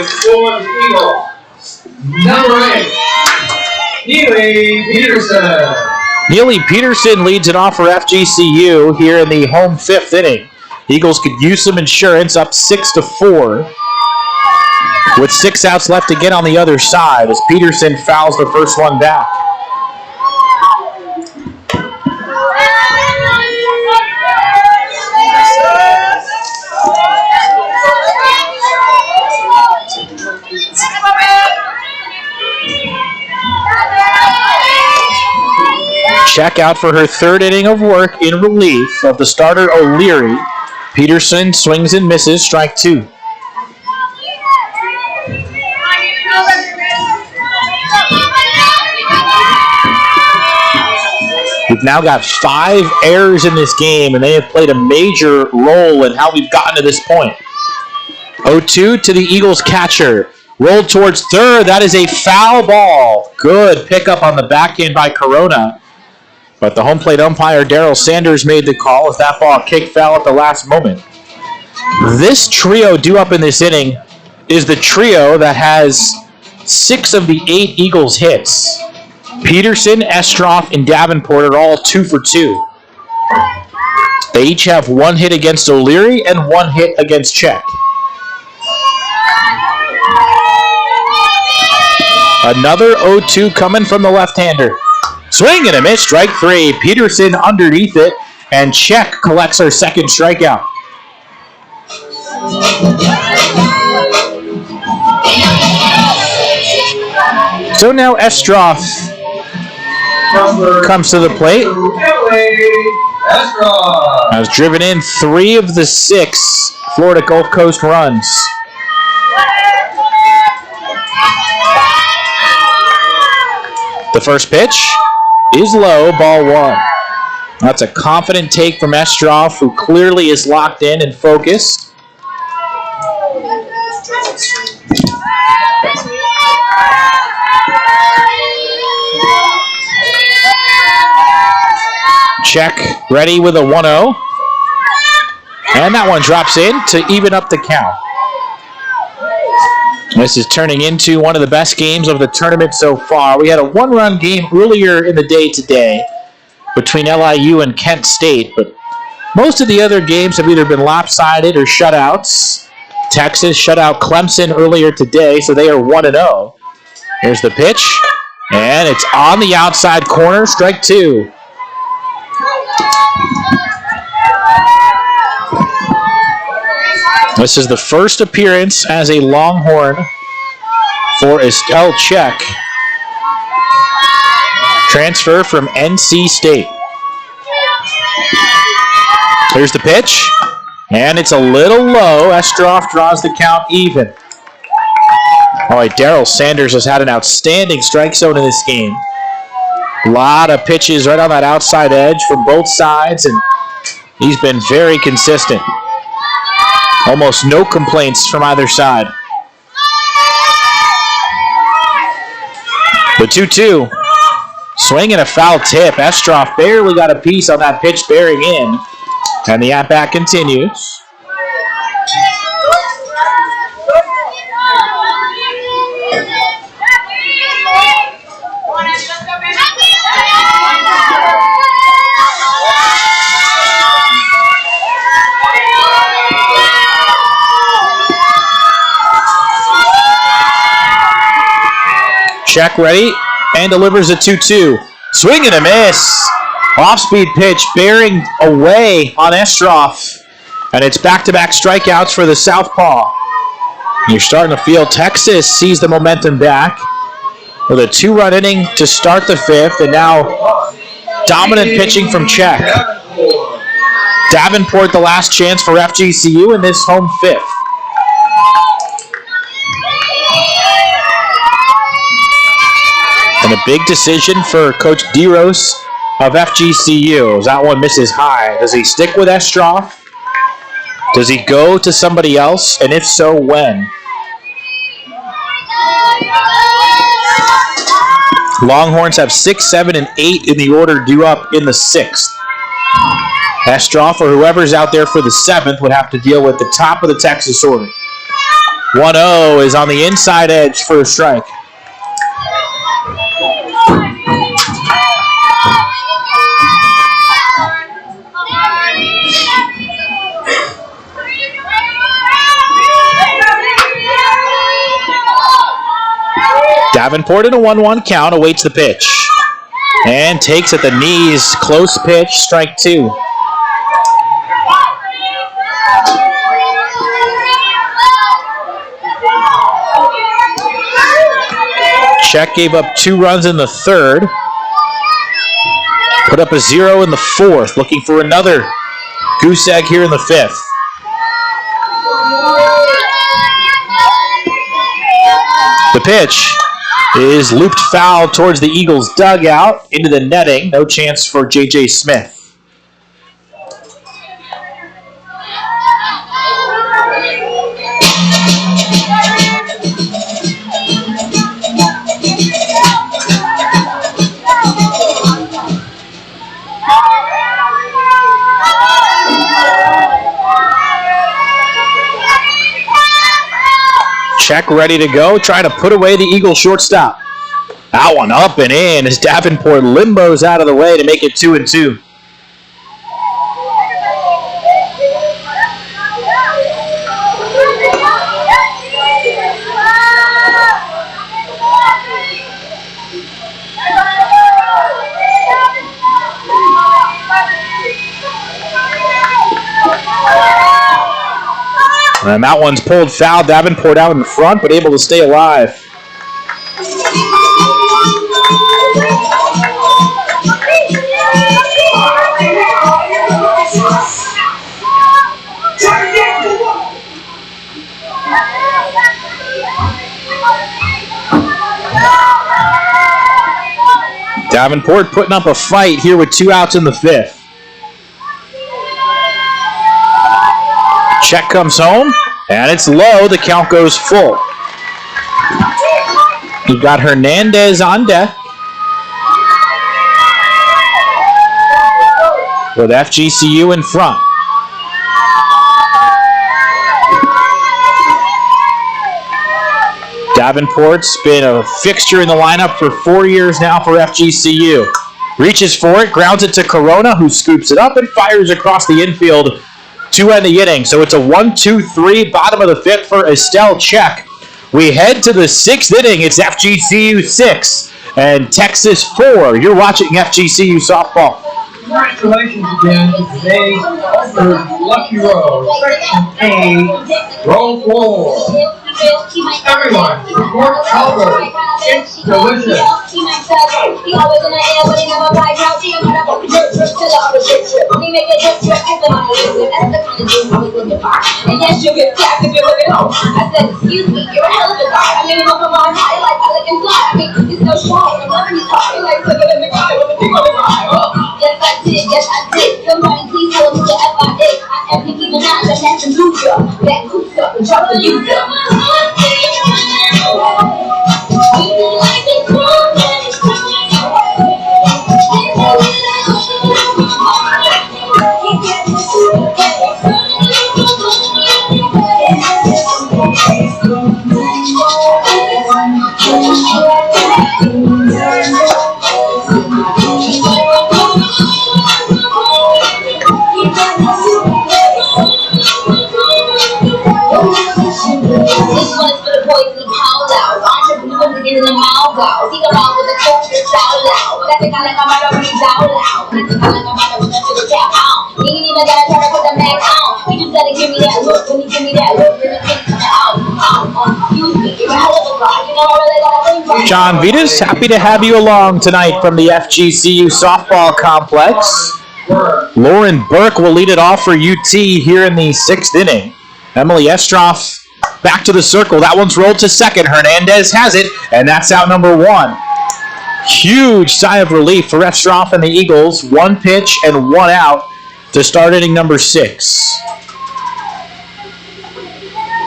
for the Eagles. Number 8, Neely Peterson. Neely Peterson leads it off for FGCU here in the home 5th inning. Eagles could use some insurance, up 6-4. With 6 outs left to get on the other side as Peterson fouls the first one back. Check out for her 3rd inning of work in relief of the starter O'Leary. Peterson swings and misses, strike 2. We've now got 5 errors in this game, and they have played a major role in how we've gotten to this point. 0-2 to the Eagles catcher. Rolled towards third. That is a foul ball. Good pickup on the backhand by Corona. But the home plate umpire, Daryl Sanders, made the call as that ball kicked foul at the last moment. This trio due up in this inning is the trio that has 6 of the 8 Eagles hits. Peterson, Estroff, and Davenport are all 2 for 2. They each have 1 hit against O'Leary and 1 hit against Check. Another 0-2 coming from the left-hander. Swing and a miss, strike 3. Peterson underneath it, and Check collects her 2nd strikeout. So now Estroff comes to the plate. Has driven in 3 of the 6 Florida Gulf Coast runs. The first pitch is low, ball 1. That's a confident take from Estroff, who clearly is locked in and focused. Check ready with a 1-0. And that one drops in to even up the count. This is turning into one of the best games of the tournament so far. We had a 1-run game earlier in the day today between LIU and Kent State, but most of the other games have either been lopsided or shutouts. Texas shut out Clemson earlier today, so they are 1-0. Here's the pitch, and it's on the outside corner, strike 2. This is the first appearance as a Longhorn for Estelle Check. Transfer from NC State. Here's the pitch, and it's a little low. Estroff draws the count even. All right, Daryl Sanders has had an outstanding strike zone in this game. A lot of pitches right on that outside edge from both sides, and he's been very consistent. Almost no complaints from either side. The 2-2. Swing and a foul tip. Estroff barely got a piece on that pitch bearing in. And the at-bat continues. Check ready and delivers a 2-2. Swing and a miss. Off-speed pitch bearing away on Estroff. And it's back-to-back strikeouts for the Southpaw. You're starting to feel Texas sees the momentum back with a 2-run inning to start the 5th, and now dominant pitching from Check. Davenport the last chance for FGCU in this home 5th. And a big decision for Coach DeRose of FGCU. As that one misses high. Does he stick with Estroff? Does he go to somebody else? And if so, when? Longhorns have 6, 7, and 8 in the order due up in the 6th. Estroff or whoever's out there for the 7th would have to deal with the top of the Texas order. 1-0 is on the inside edge for a strike. Davenport in a 1-1 count awaits the pitch. And takes at the knees. Close pitch, strike 2. Check gave up 2 runs in the 3rd. Put up a 0 in the 4th. Looking for another goose egg here in the 5th. The pitch is looped foul towards the Eagles' dugout into the netting. No chance for J.J. Smith. Check ready to go, trying to put away the Eagle shortstop. That one up and in as Davenport limbos out of the way to make it 2-2. And that one's pulled foul. Davenport out in the front, but able to stay alive. Davenport putting up a fight here with 2 outs in the 5th. Check comes home, and it's low. The count goes full. You've got Hernandez on deck with FGCU in front. Davenport's been a fixture in the lineup for 4 years now for FGCU. Reaches for it, grounds it to Corona, who scoops it up and fires across the infield to end the inning. So it's a 1-2-3, bottom of the 5th for Estelle Check. We head to the 6th inning. It's FGCU 6 and Texas 4. You're watching FGCU softball. Congratulations again to today's Lucky Row, Section A, Roll 4. Everyone, support Albert. It's delicious. And yes, you'll get clapped if you're looking home. I said, excuse me, you're a hell of a guy. I mean, I'm on high like Pelican fly. I mean, it's no shy. I'm loving you talking like looking in the guy with the people in my eye. Yes, I did. Somebody please tell me the F.I.A. I am Nicki Minaj, I'm Nathan Luca. That goose up and drop the youth up. John Vitas, happy to have you along tonight from the FGCU softball complex. Lauren Burke will lead it off for UT here in the 6th inning. Emily Estroff back to the circle. That one's rolled to second. Hernandez has it, and that's out number 1. Huge sigh of relief for Estroff and the Eagles. 1 pitch and 1 out to start inning number 6.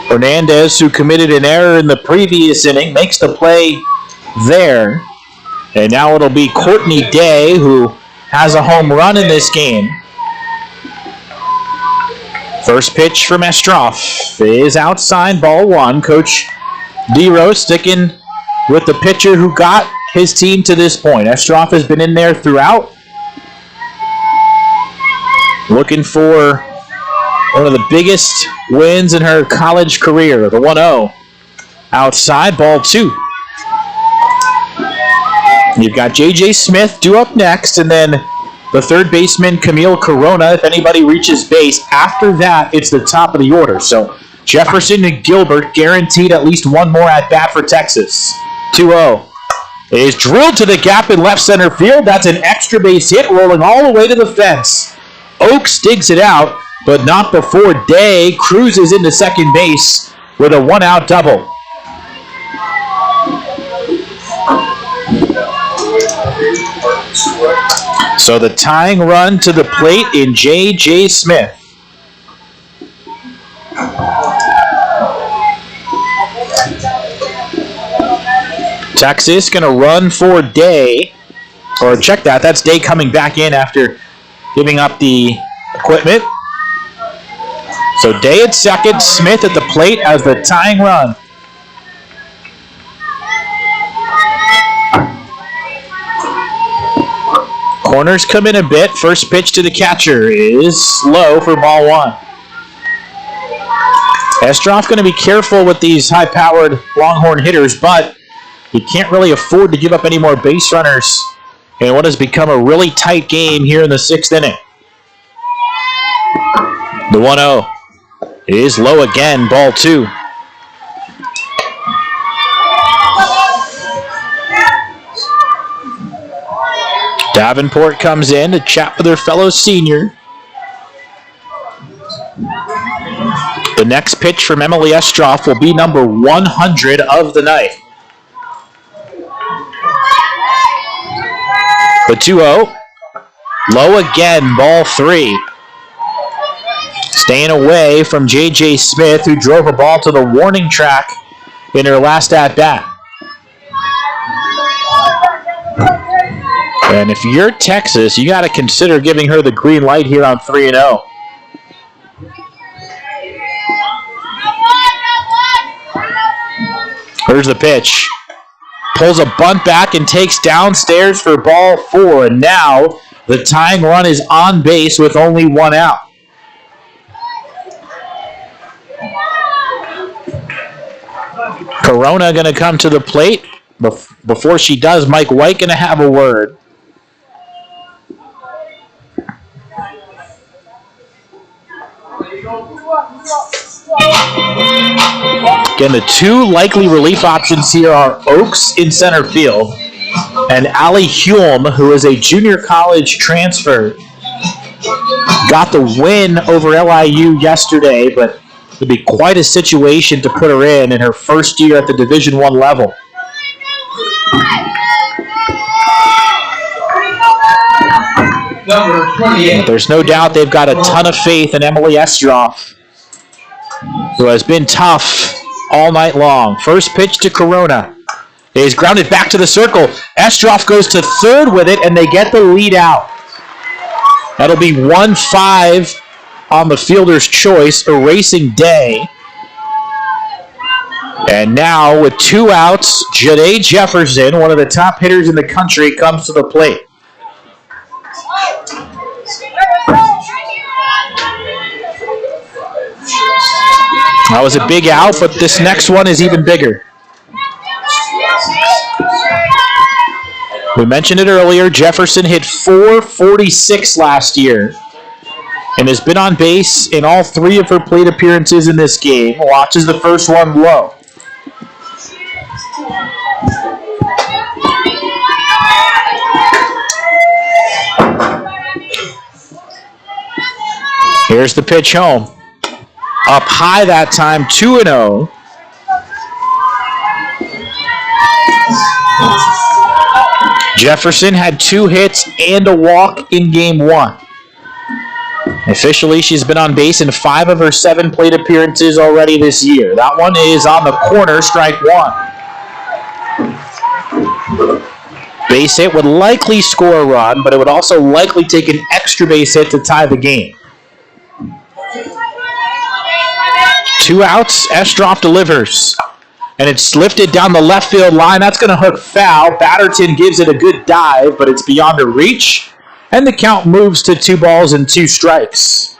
Hernandez, who committed an error in the previous inning, makes the play there. And now it'll be Courtney Day, who has a home run in this game. First pitch from Estroff is outside, ball one. Coach D-Rose sticking with the pitcher who got his team to this point. Estroff has been in there throughout, looking for one of the biggest wins in her college career. The 1-0 outside, ball two. You've got J.J. Smith due up next, and then the third baseman, Camille Corona, if anybody reaches base. After that, it's the top of the order. So Jefferson and Gilbert guaranteed at least one more at bat for Texas. 2-0. It is drilled to the gap in left center field. That's an extra base hit rolling all the way to the fence. Oakes digs it out, but not before Day cruises into second base with a one-out double. So the tying run to the plate in J.J. Smith. Texas going to run for Day. Or check that. That's Day coming back in after giving up the equipment. So Day at second, Smith at the plate as the tying run. Corners come in a bit. First pitch to the catcher is low for ball one. Estroff going to be careful with these high-powered Longhorn hitters, but he can't really afford to give up any more base runners in what has become a really tight game here in the sixth inning. The 1-0 is low again, ball two. Davenport comes in to chat with her fellow senior. The next pitch from Emily Estroff will be number 100 of the night. The 2-0. Low again, ball three. Staying away from J.J. Smith, who drove a ball to the warning track in her last at-bat. And if you're Texas, you got to consider giving her the green light here on 3-0. Here's the pitch. Pulls a bunt back and takes downstairs for ball four. And now the tying run is on base with only one out. Corona going to come to the plate. Before she does, Mike White going to have a word. Again, the two likely relief options here are Oakes in center field and Allie Hulme, who is a junior college transfer. Got the win over LIU yesterday, but it would be quite a situation to put her in her first year at the Division I level. Number 28. There's no doubt they've got a ton of faith in Emily Estroff, who has been tough all night long. First pitch to Corona is grounded back to the circle. Estroff goes to third with it, and they get the lead out. That'll be 1-5 on the fielder's choice, erasing Day. And now with two outs, Janae Jefferson, one of the top hitters in the country, comes to the plate. That was a big out, but this next one is even bigger. We mentioned it earlier, Jefferson hit .446 last year and has been on base in all three of her plate appearances in this game. Watches the first one low. Here's the pitch home. Up high that time, 2-0. Jefferson had 2 hits and a walk in game 1. Officially, she's been on base in 5 of her 7 plate appearances already this year. That one is on the corner, strike 1. Base hit would likely score a run, but it would also likely take an extra base hit to tie the game. 2 outs. Estroff delivers. And it's lifted down the left field line. That's going to hook foul. Batterton gives it a good dive, but it's beyond her reach. And the count moves to 2 balls and 2 strikes.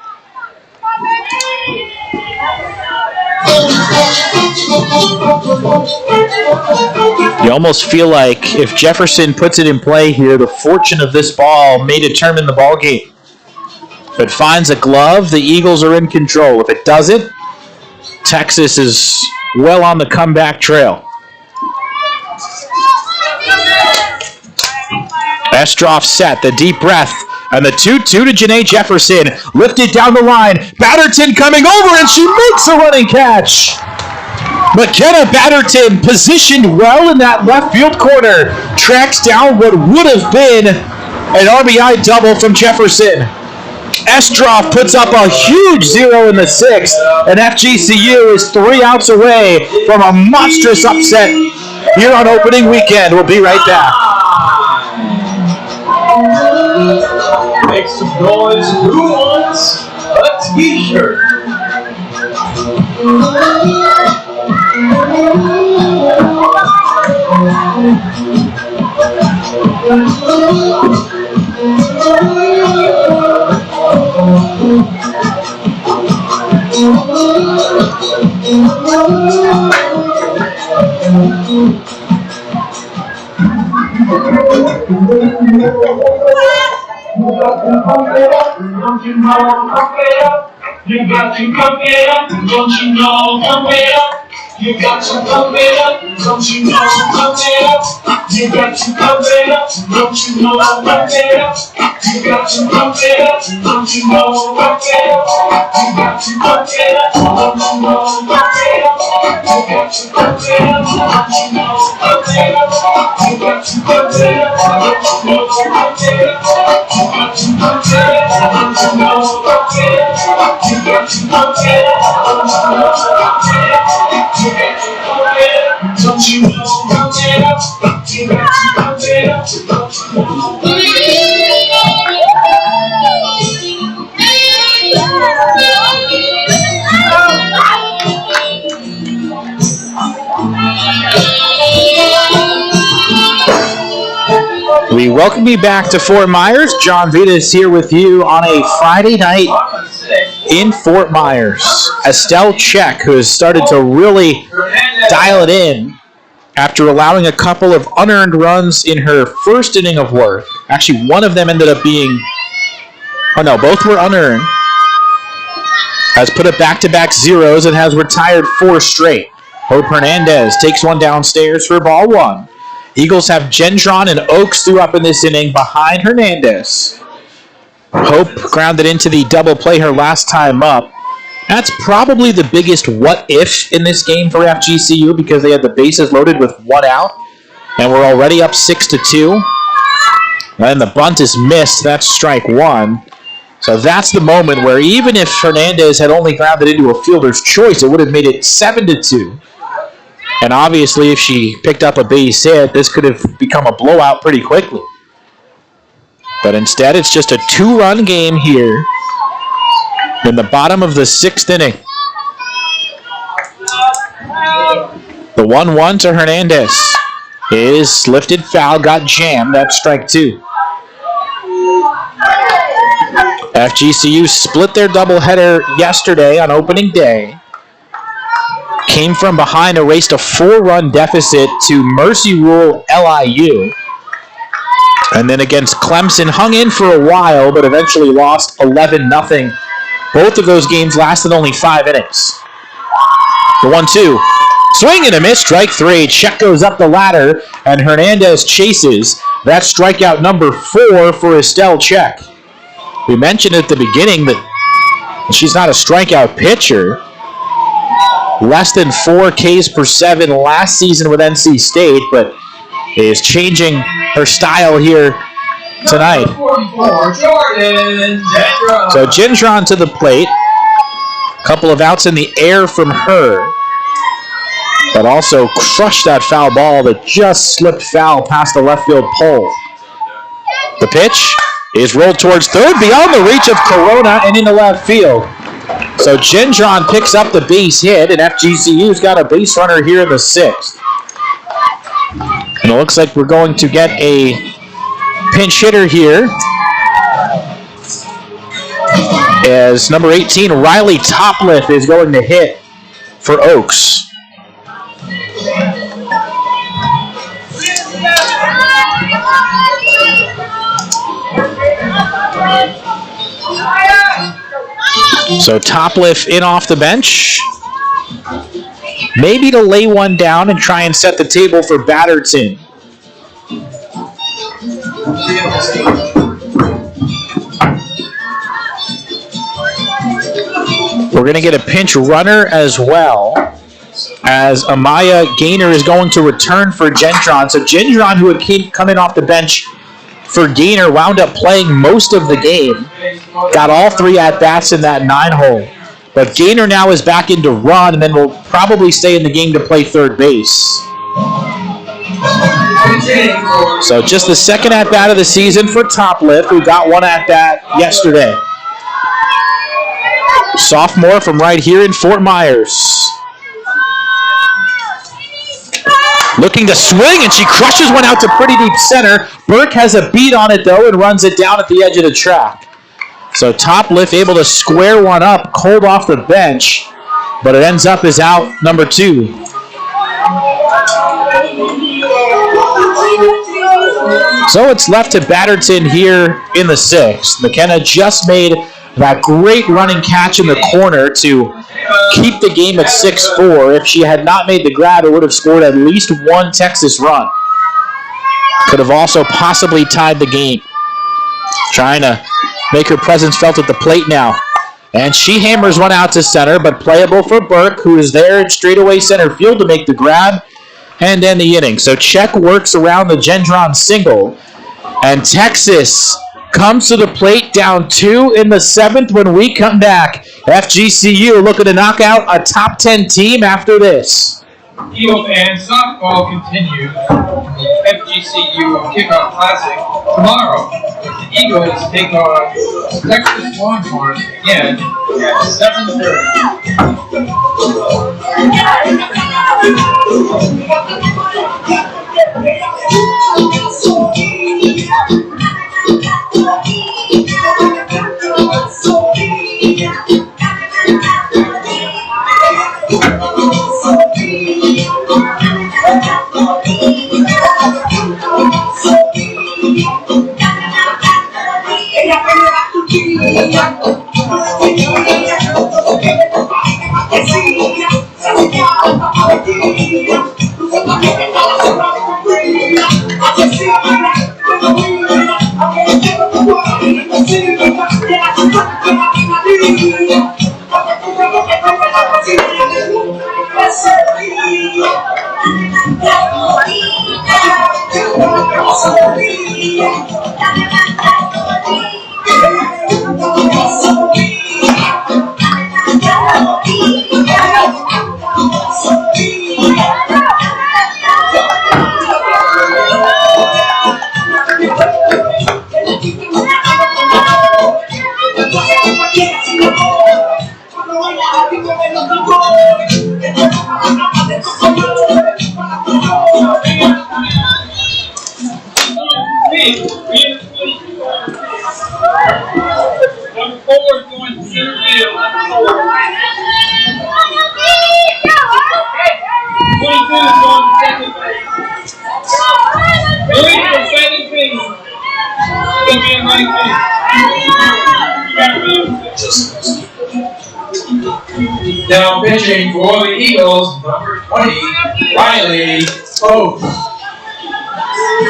You almost feel like if Jefferson puts it in play here, the fortune of this ball may determine the ball game. If it finds a glove, the Eagles are in control. If it doesn't, Texas is well on the comeback trail. Estroff set, the deep breath, and the 2-2 to Janae Jefferson. Lifted down the line. Batterton coming over, and she makes a running catch. McKenna Batterton, positioned well in that left field corner, tracks down what would have been an RBI double from Jefferson. Estroff puts up a huge 0 in the 6th, and FGCU is 3 outs away from a monstrous upset here on opening weekend. We'll be right back. Make some noise. Who wants a t-shirt? Don't you know, pump it up. You got to pump it up. Don't you know, pump it up. You got to pump it up. Don't you know, pump it up. You got to pump it up. Don't you know, pump it up. You got to pump it up. Don't you know, pump it up. You got to pump it up. Don't you know, pump it up. You got to pump it up. Don't you know, pump it up. You got to pump it up. Don't you know, pump it up. You got to pump it up. Don't you know, pump it up. You got to pump it up. Don't you know, pump it up. Don't you know, pump it up. You got to pump it up. Don't you know, pump We welcome you back to Fort Myers. John Vita is here with you on a Friday night in Fort Myers. Estelle Check, who has started to really dial it in after allowing a couple of unearned runs in her first inning of work. Actually, one of them ended up being, both were unearned. Has put up back-to-back zeros and has retired 4 straight. Hope Hernandez takes one downstairs for ball 1. Eagles have Gendron and Oaks threw up in this inning behind Hernandez. Hope grounded into the double play her last time up. That's probably the biggest what-if in this game for FGCU because they had the bases loaded with 1 out, and we're already up 6-2. And the bunt is missed. That's strike 1. So that's the moment where even if Hernandez had only grounded into a fielder's choice, it would have made it 7-2. And obviously, if she picked up a base hit, this could have become a blowout pretty quickly. But instead, it's just a 2-run game here in the bottom of the 6th inning. The 1-1 to Hernandez is lifted foul, got jammed. That's strike 2. FGCU split their doubleheader yesterday on opening day. Came from behind, erased a 4-run deficit to Mercy Rule LIU. And then against Clemson, hung in for a while, but eventually lost 11-0. Both of those games lasted only 5 innings. The 1-2. Swing and a miss, strike 3. Check goes up the ladder, and Hernandez chases. That's strikeout number 4 for Estelle Check. We mentioned at the beginning that she's not a strikeout pitcher. Less than 4 Ks per 7 last season with NC State, but is changing her style here tonight. So Gendron to the plate. A couple of outs in the air from her, but also crushed that foul ball that just slipped foul past the left field pole. The pitch is rolled towards third, beyond the reach of Corona and into left field. So Gendron picks up the base hit, and FGCU's got a base runner here in the 6th. And it looks like we're going to get a pinch hitter here, as number 18, Riley Topliff, is going to hit for Oaks. So Topliff in off the bench. Maybe to lay one down and try and set the table for Batterton. We're going to get a pinch runner as well, as Amaya Gaynor is going to return for Gendron. So Gendron, who had come in off the bench for Gaynor, wound up playing most of the game. Got all 3 at-bats in that 9-hole. But Gaynor now is back into run, and then will probably stay in the game to play third base. So just the 2nd at-bat of the season for Topliff, who got 1 at-bat yesterday. Sophomore from right here in Fort Myers. Looking to swing, and she crushes one out to pretty deep center. Burke has a beat on it, though, and runs it down at the edge of the track. So Topliff able to square one up, cold off the bench, but it ends up as out number 2. So it's left to Batterton here in the 6th. McKenna just made that great running catch in the corner to keep the game at 6-4. If she had not made the grab, it would have scored at least 1 Texas run. Could have also possibly tied the game. Trying to make her presence felt at the plate now. And she hammers one out to center, but playable for Burke, who is there in straightaway center field to make the grab and end the inning. So Check works around the Gendron single, and Texas comes to the plate down 2 in the 7th when we come back. FGCU looking to knock out a top 10 team after this. Eagle fans, softball continues. FGCU Kickoff Classic tomorrow. The Eagles take on Texas Longhorns again at 7. Now pitching for the Eagles, number 20, Riley Oaks.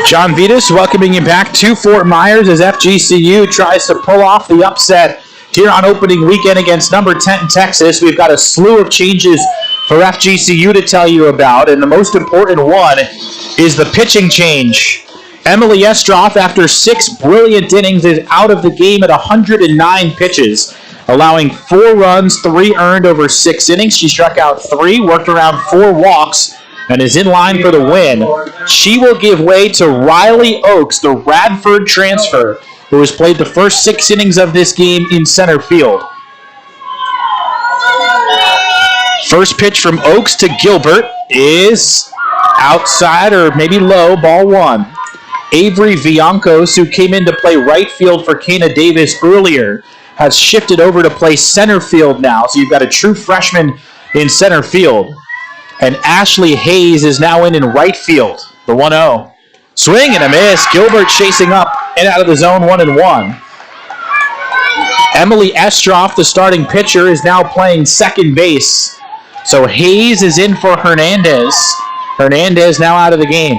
John Vitas welcoming you back to Fort Myers as FGCU tries to pull off the upset here on opening weekend against number 10 Texas. We've got a slew of changes for FGCU to tell you about, and the most important one is the pitching change. Emily Estroff, after 6 brilliant innings, is out of the game at 109 pitches, allowing 4 runs, 3 earned over 6 innings. She struck out 3, worked around 4 walks, and is in line for the win. She will give way to Riley Oaks, the Radford transfer, who has played the first 6 innings of this game in center field. First pitch from Oaks to Gilbert is outside or maybe low, ball one. Avery Viancos, who came in to play right field for Kana Davis earlier, has shifted over to play center field now. So you've got a true freshman in center field. And Ashley Hayes is now in right field, the 1-0. Swing and a miss. Gilbert chasing up and out of the zone, 1-1. Emily Estroff, the starting pitcher, is now playing second base. So Hayes is in for Hernandez. Hernandez now out of the game.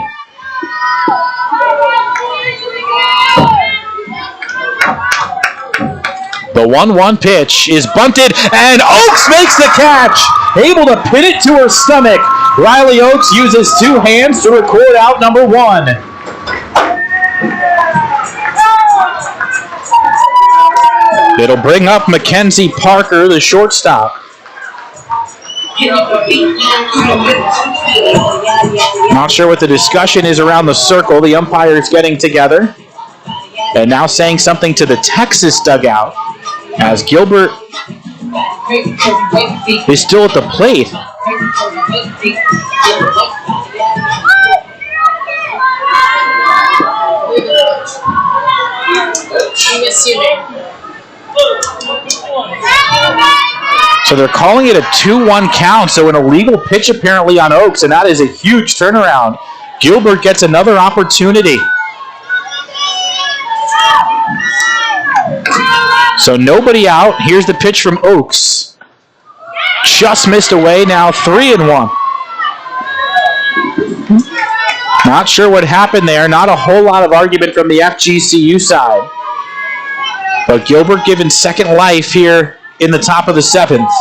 The 1-1 pitch is bunted, and Oaks makes the catch! Able to pin it to her stomach. Riley Oaks uses two hands to record out number one. It'll bring up Mackenzie Parker, the shortstop. Not sure what the discussion is around the circle. The umpires getting together and now saying something to the Texas dugout as Gilbert is still at the plate. I'm assuming. So they're calling it a 2-1 count, so an illegal pitch apparently on Oaks, and that is a huge turnaround. Gilbert gets another opportunity. So nobody out. Here's the pitch from Oaks. Just missed away, now 3-1. Not sure what happened there. Not a whole lot of argument from the FGCU side. But Gilbert given second life here in the top of the seventh.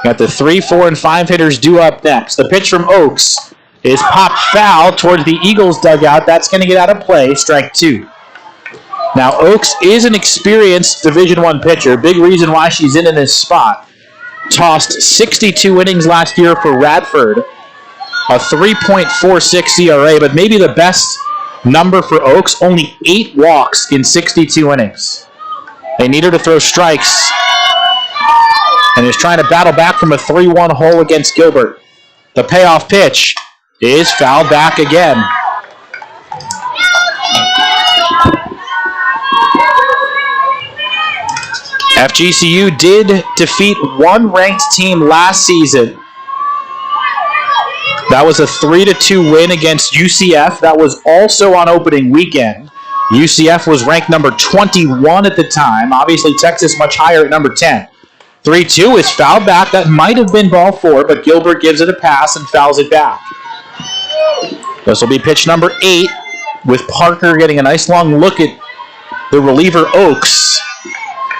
Got the 3, 4, and 5 hitters due up next. The pitch from Oaks is popped foul towards the Eagles dugout. That's going to get out of play. Strike two. Now, Oaks is an experienced Division I pitcher. Big reason why she's in this spot. Tossed 62 innings last year for Radford. A 3.46 ERA, but maybe the best number for Oaks, only 8 walks in 62 innings. They need her to throw strikes. And is trying to battle back from a 3-1 hole against Gilbert. The payoff pitch is fouled back again. FGCU did defeat one ranked team last season. That was a 3-2 win against UCF. That was also on opening weekend. UCF was ranked number 21 at the time. Obviously, Texas much higher at number 10. 3-2 is fouled back. That might have been ball 4, but Gilbert gives it a pass and fouls it back. This will be pitch number 8, with Parker getting a nice long look at the reliever Oaks.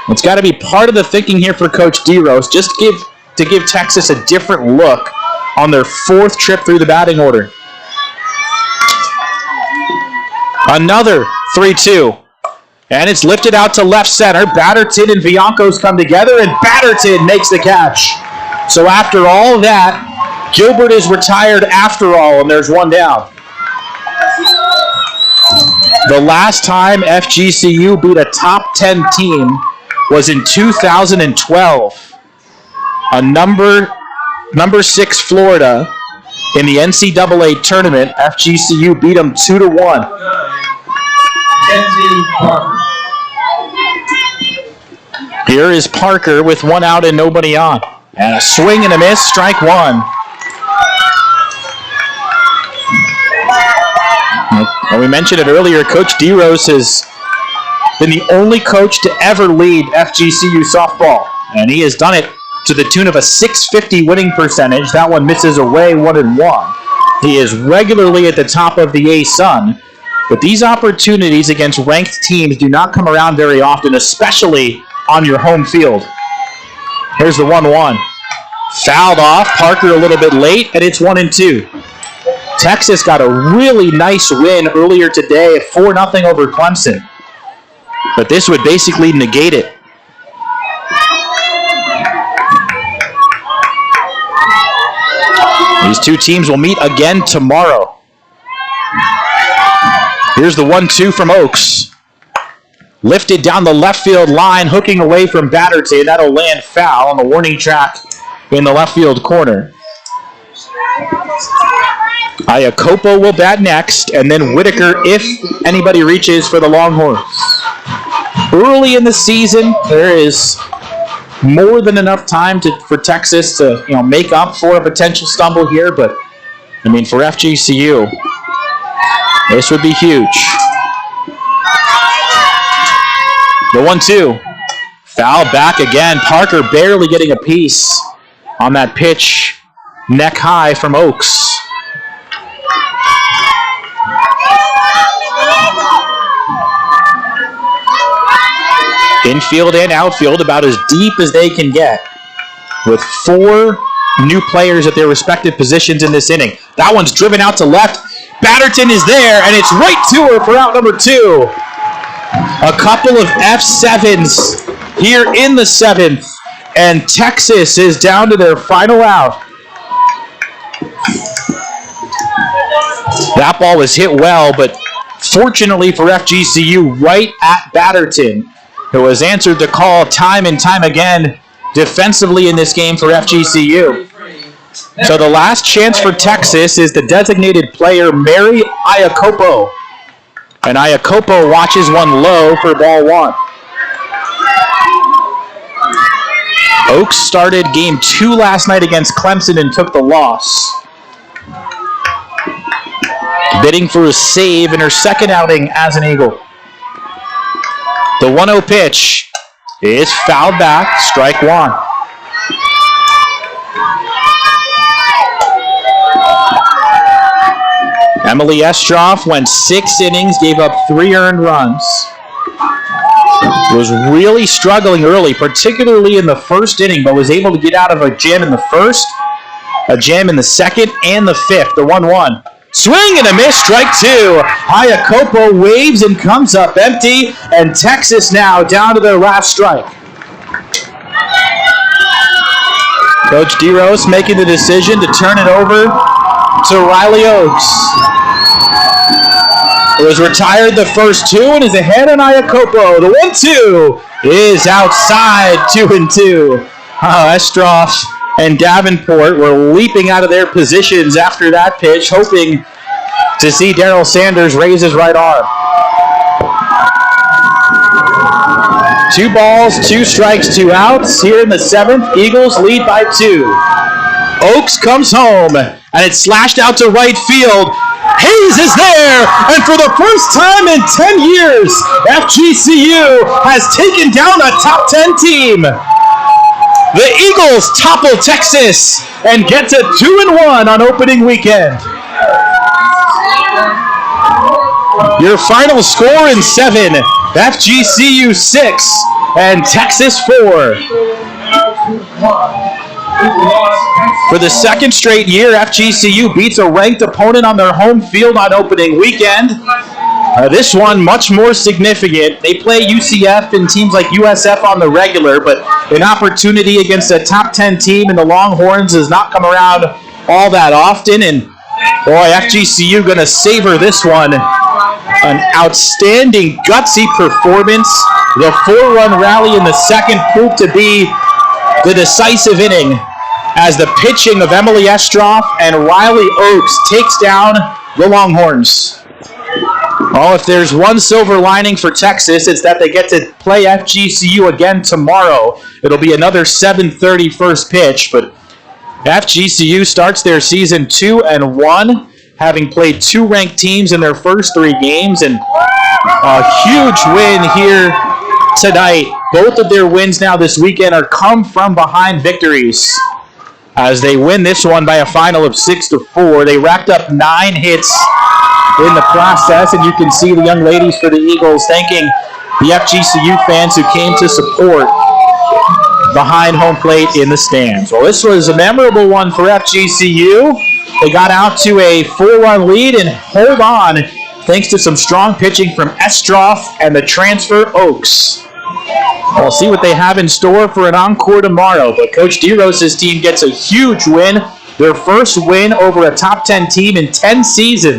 It's got to be part of the thinking here for Coach DeRose, just to give Texas a different look on their 4th trip through the batting order. Another 3-2. And it's lifted out to left center. Batterton and Viancos come together, and Batterton makes the catch. So after all that, Gilbert is retired after all, and there's one down. The last time FGCU beat a top 10 team was in 2012. A number 6 Florida in the NCAA tournament. FGCU beat them 2-1. Here is Parker with one out and nobody on. And a swing and a miss, strike one. Well, we mentioned it earlier, Coach DeRose has been the only coach to ever lead FGCU softball. And he has done it to the tune of a .650 winning percentage. That one misses away 1-1. He is regularly at the top of the A-Sun. But these opportunities against ranked teams do not come around very often, especially on your home field. Here's the 1-1. Fouled off. Parker a little bit late, and it's 1-2. Texas got a really nice win earlier today at 4-0 over Clemson. But this would basically negate it. These two teams will meet again tomorrow. Here's the 1-2 from Oaks. Lifted down the left field line, hooking away from Batterton. That'll land foul on the warning track in the left field corner. Iacopo will bat next, and then Whitaker if anybody reaches for the Longhorns. Early in the season, there is more than enough time for Texas to make up for a potential stumble here, but I mean for FGCU, this would be huge. The 1-2. Foul back again. Parker barely getting a piece on that pitch. Neck high from Oaks. Infield and outfield about as deep as they can get, with 4 new players at their respective positions in this inning. That one's driven out to left. Batterton is there, and it's right to her for out number 2. A couple of F7s here in the 7th, and Texas is down to their final out. That ball was hit well, but fortunately for FGCU, right at Batterton, who has answered the call time and time again defensively in this game for FGCU. So the last chance for Texas is the designated player, Mary Iacopo. And Iacopo watches one low for ball 1. Oaks started game 2 last night against Clemson and took the loss. Bidding for a save in her second outing as an Eagle. The 1-0 pitch is fouled back, strike 1. Emily Estroff went 6 innings, gave up 3 earned runs. Was really struggling early, particularly in the first inning, but was able to get out of a jam in the first, a jam in the second, and the 5th, the 1-1. Swing and a miss, strike 2. Iacopo waves and comes up empty, and Texas now down to their last strike. Coach DeRose making the decision to turn it over to Riley Oaks. It was retired the first 2 and is ahead on Iacopo. The 1-2 is outside, 2-2. Estroff and Davenport were leaping out of their positions after that pitch, hoping to see Darryl Sanders raise his right arm. 2 balls, 2 strikes, 2 outs. Here in the 7th, Eagles lead by 2. Oaks comes home, and it's slashed out to right field. Hayes is there, and for the first time in 10 years, FGCU has taken down a top 10 team. The Eagles topple Texas and get to 2-1 on opening weekend. Your final score in 7, FGCU 6 and Texas 4. For the second straight year, FGCU beats a ranked opponent on their home field on opening weekend. This one much more significant. They play UCF and teams like USF on the regular, but an opportunity against a top 10 team in the Longhorns does not come around all that often. And boy, FGCU going to savor this one. An outstanding, gutsy performance. The 4-run rally in the second proved to be the decisive inning as the pitching of Emily Estroff and Riley Oaks takes down the Longhorns. Oh, if there's one silver lining for Texas, it's that they get to play FGCU again tomorrow. It'll be another 7:30 first pitch, but FGCU starts their season 2-1, having played 2 ranked teams in their first 3 games, and a huge win here tonight. Both of their wins now this weekend are come from behind victories, as they win this one by a final of 6-4. They racked up 9 hits in the process, and you can see the young ladies for the Eagles thanking the FGCU fans who came to support behind home plate in the stands. Well, this was a memorable one for FGCU. They got out to a 4-run lead and hold on thanks to some strong pitching from Estroff and the transfer Oaks. We'll see what they have in store for an encore tomorrow, but Coach DeRose's team gets a huge win, their first win over a top 10 team in 10 seasons.